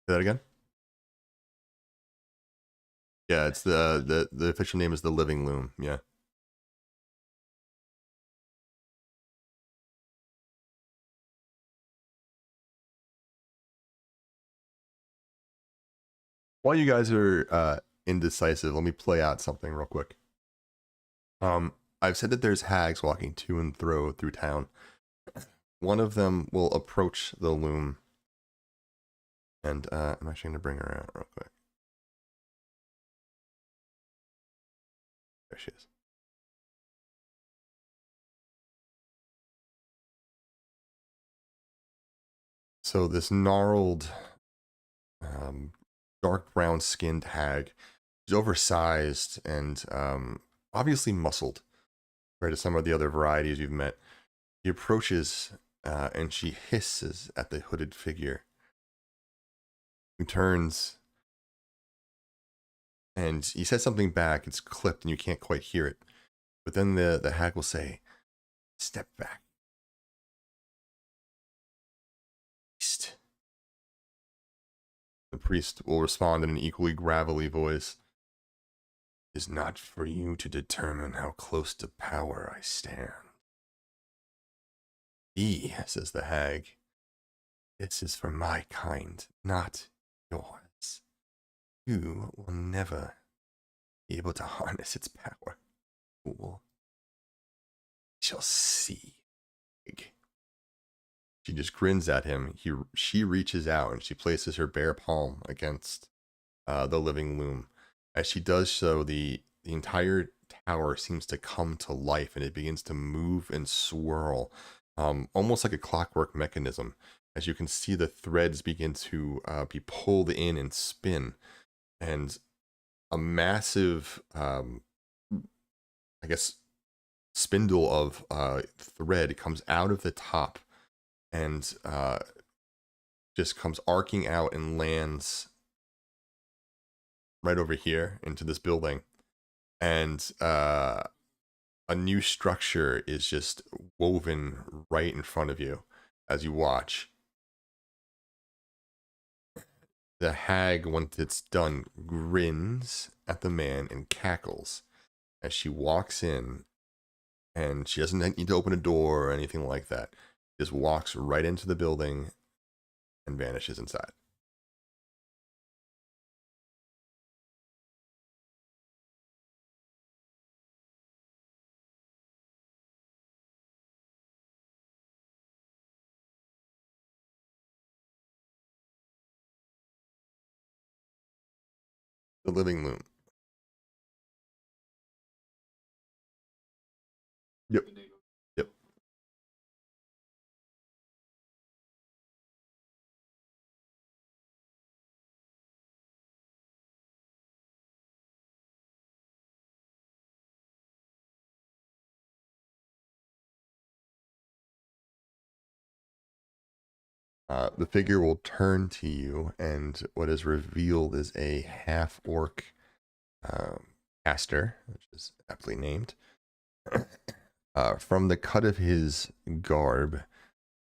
Say that again? Yeah, it's the official name is the Living Loom. Yeah. While you guys are indecisive, let me play out something real quick. I've said that there's hags walking to and fro through town. One of them will approach the loom, and I'm actually going to bring her out real quick. There she is. So this gnarled, dark brown skinned hag is oversized and obviously muscled compared to some of the other varieties you've met. He approaches and she hisses at the hooded figure, who turns and he says something back. It's clipped and you can't quite hear it. But then the hag will say, "Step back. Priest." The priest will respond in an equally gravelly voice. "It is not for you to determine how close to power I stand." Says the hag. "This is for my kind, not yours. You will never be able to harness its power. Fool. Shall see." She just grins at him. She reaches out and she places her bare palm against the living loom. As she does so, the entire tower seems to come to life and it begins to move and swirl, almost like a clockwork mechanism. As you can see, the threads begin to be pulled in and spin, and a massive, I guess, spindle of thread comes out of the top and just comes arcing out and lands right over here into this building. And a new structure is just woven right in front of you as you watch. The hag, once it's done, grins at the man and cackles as she walks in, and she doesn't need to open a door or anything like that. She just walks right into the building and vanishes inside. The living loom. Yep. Yep. The figure will turn to you, and what is revealed is a half-orc caster, which is aptly named. From the cut of his garb,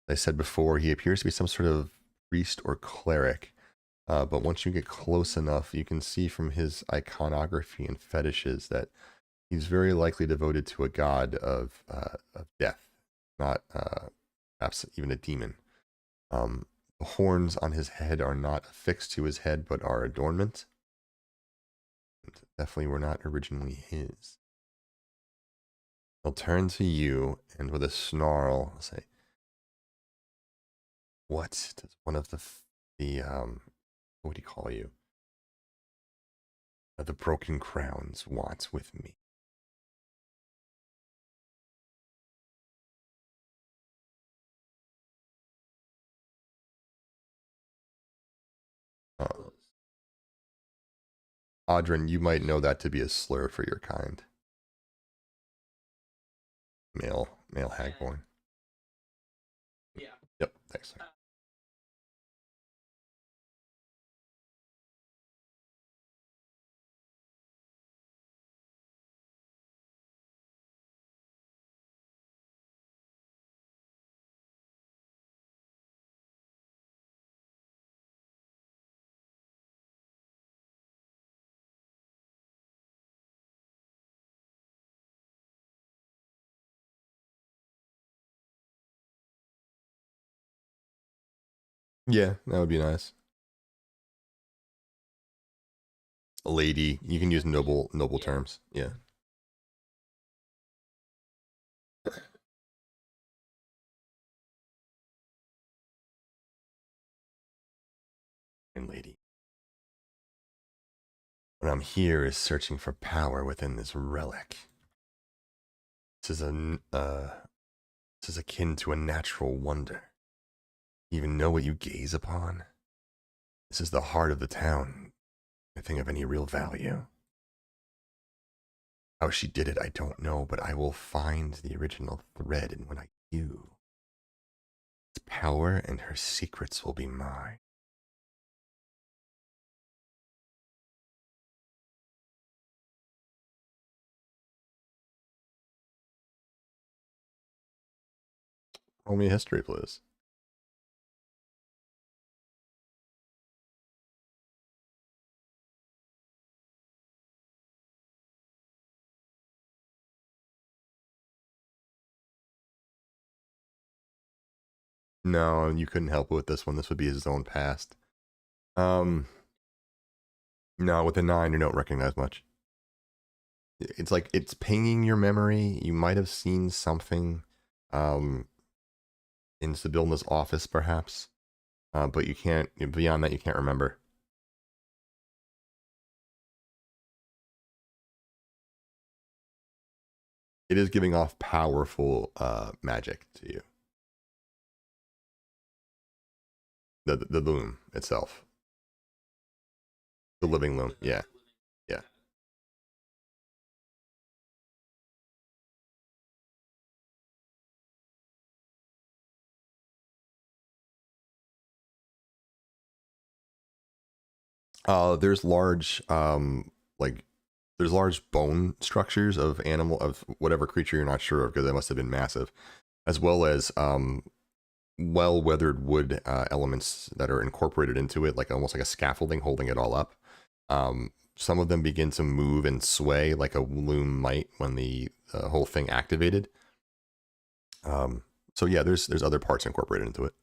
as I said before, he appears to be some sort of priest or cleric. But once you get close enough, you can see from his iconography and fetishes that he's very likely devoted to a god of death, not perhaps even a demon. The horns on his head are not affixed to his head, but are adornment. And definitely were not originally his. He'll turn to you and with a snarl say, "What does one of the what would he call you? The broken crowns want with me?" Audrin, you might know that to be a slur for your kind. Male hagborn. Yeah. Yep, thanks. Yeah, that would be nice. A lady, you can use noble terms. Yeah. And lady. What I'm here is searching for power within this relic. This is akin to a natural wonder. You even know what you gaze upon? This is the heart of the town. Nothing of any real value. How she did it, I don't know, but I will find the original thread, and when I do, its power and her secrets will be mine. Roll me a history, please. No, you couldn't help with this one. This would be his own past. No, with a 9, you don't recognize much. It's like it's pinging your memory. You might have seen something in Sibilna's office, perhaps, but you can't. Beyond that, you can't remember. It is giving off powerful magic to you. The loom itself. The living loom, yeah. Yeah. There's large there's large bone structures of whatever creature you're not sure of, because they must have been massive, as well as well weathered wood elements that are incorporated into it, like almost like a scaffolding holding it all up. some of them begin to move and sway like a loom might when the whole thing activated. So yeah, there's other parts incorporated into it.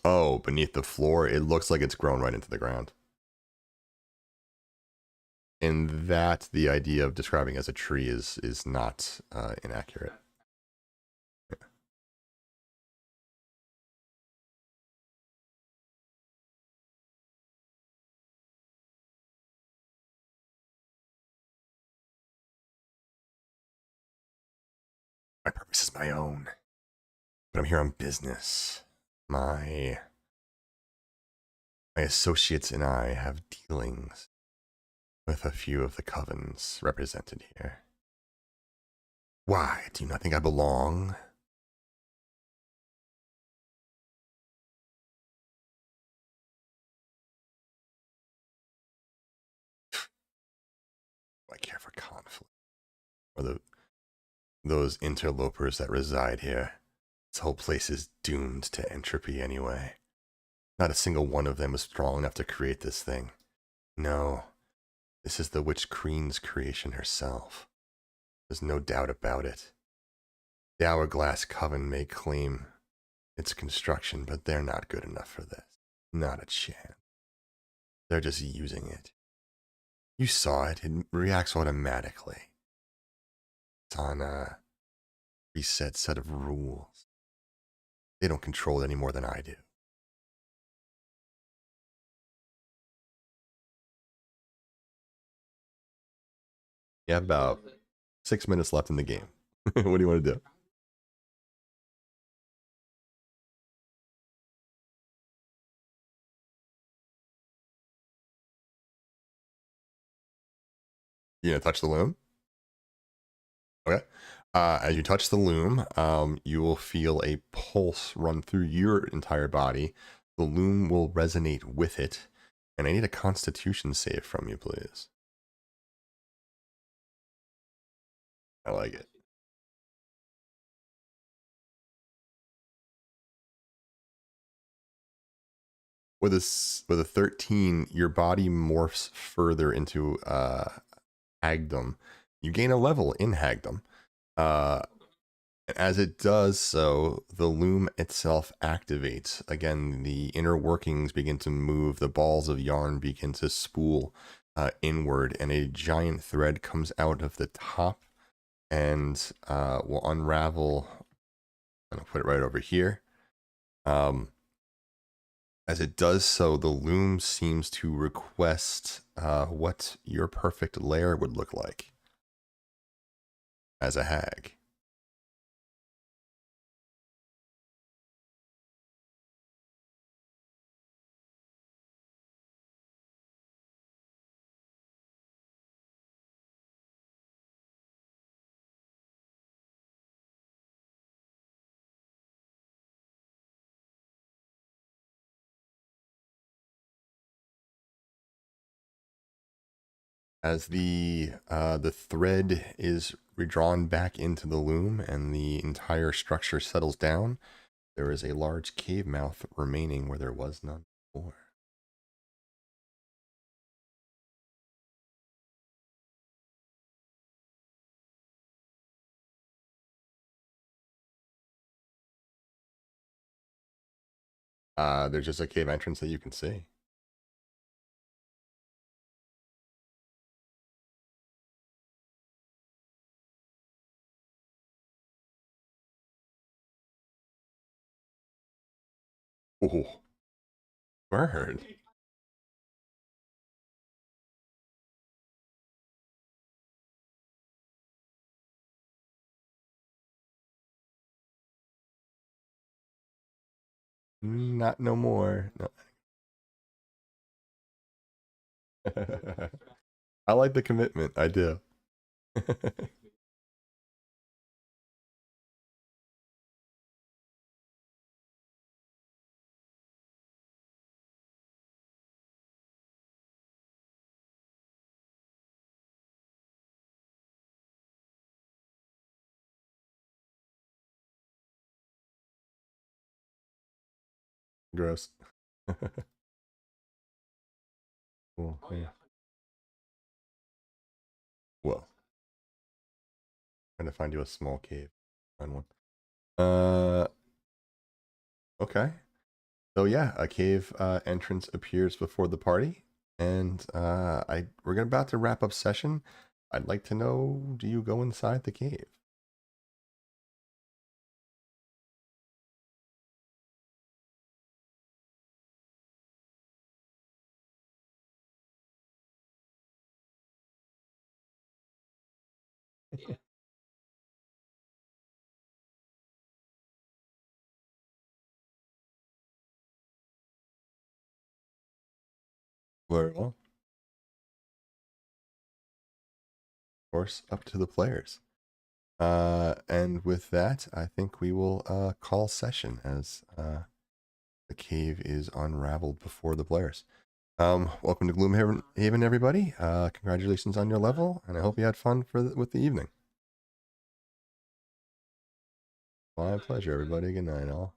Oh, beneath the floor, it looks like it's grown right into the ground. And that the idea of describing as a tree is not inaccurate. My purpose is my own, but I'm here on business. My associates and I have dealings with a few of the covens represented here. Why? Do you not think I belong? I care for conflict. Or those interlopers that reside here. This whole place is doomed to entropy anyway. Not a single one of them was strong enough to create this thing. No, this is the Witch Queen's creation herself. There's no doubt about it. The Hourglass Coven may claim its construction, but they're not good enough for this. Not a chance. They're just using it. You saw it. It reacts automatically. It's on a preset set of rules. They don't control it any more than I do. You have about 6 minutes left in the game. What do you want to do? You gonna touch the loom? Okay. As you touch the loom, you will feel a pulse run through your entire body. The loom will resonate with it. And I need a constitution save from you, please. I like it. With a 13, your body morphs further into hagdom. You gain a level in hagdom. As it does so, the loom itself activates. Again, the inner workings begin to move. The balls of yarn begin to spool inward, and a giant thread comes out of the top and will unravel. I'm going to put it right over here. As it does so, the loom seems to request what your perfect lair would look like as a hag. As the thread is redrawn back into the loom and the entire structure settles down, there is a large cave mouth remaining where there was none before. There's just a cave entrance that you can see. Oh, bird. Not no more. No. I like the commitment. I do. Gross. Cool. Oh Yeah. yeah. Well, trying to find you a small cave. Find one. Uh, okay. So yeah, a cave entrance appears before the party, and we're about to wrap up session. I'd like to know, do you go inside the cave? Yeah. Very well. Of course, up to the players. And with that, I think we will call session as the cave is unraveled before the players. Welcome to Gloomhaven, everybody. Congratulations on your level, and I hope you had fun with the evening. My pleasure, everybody. Good night, all.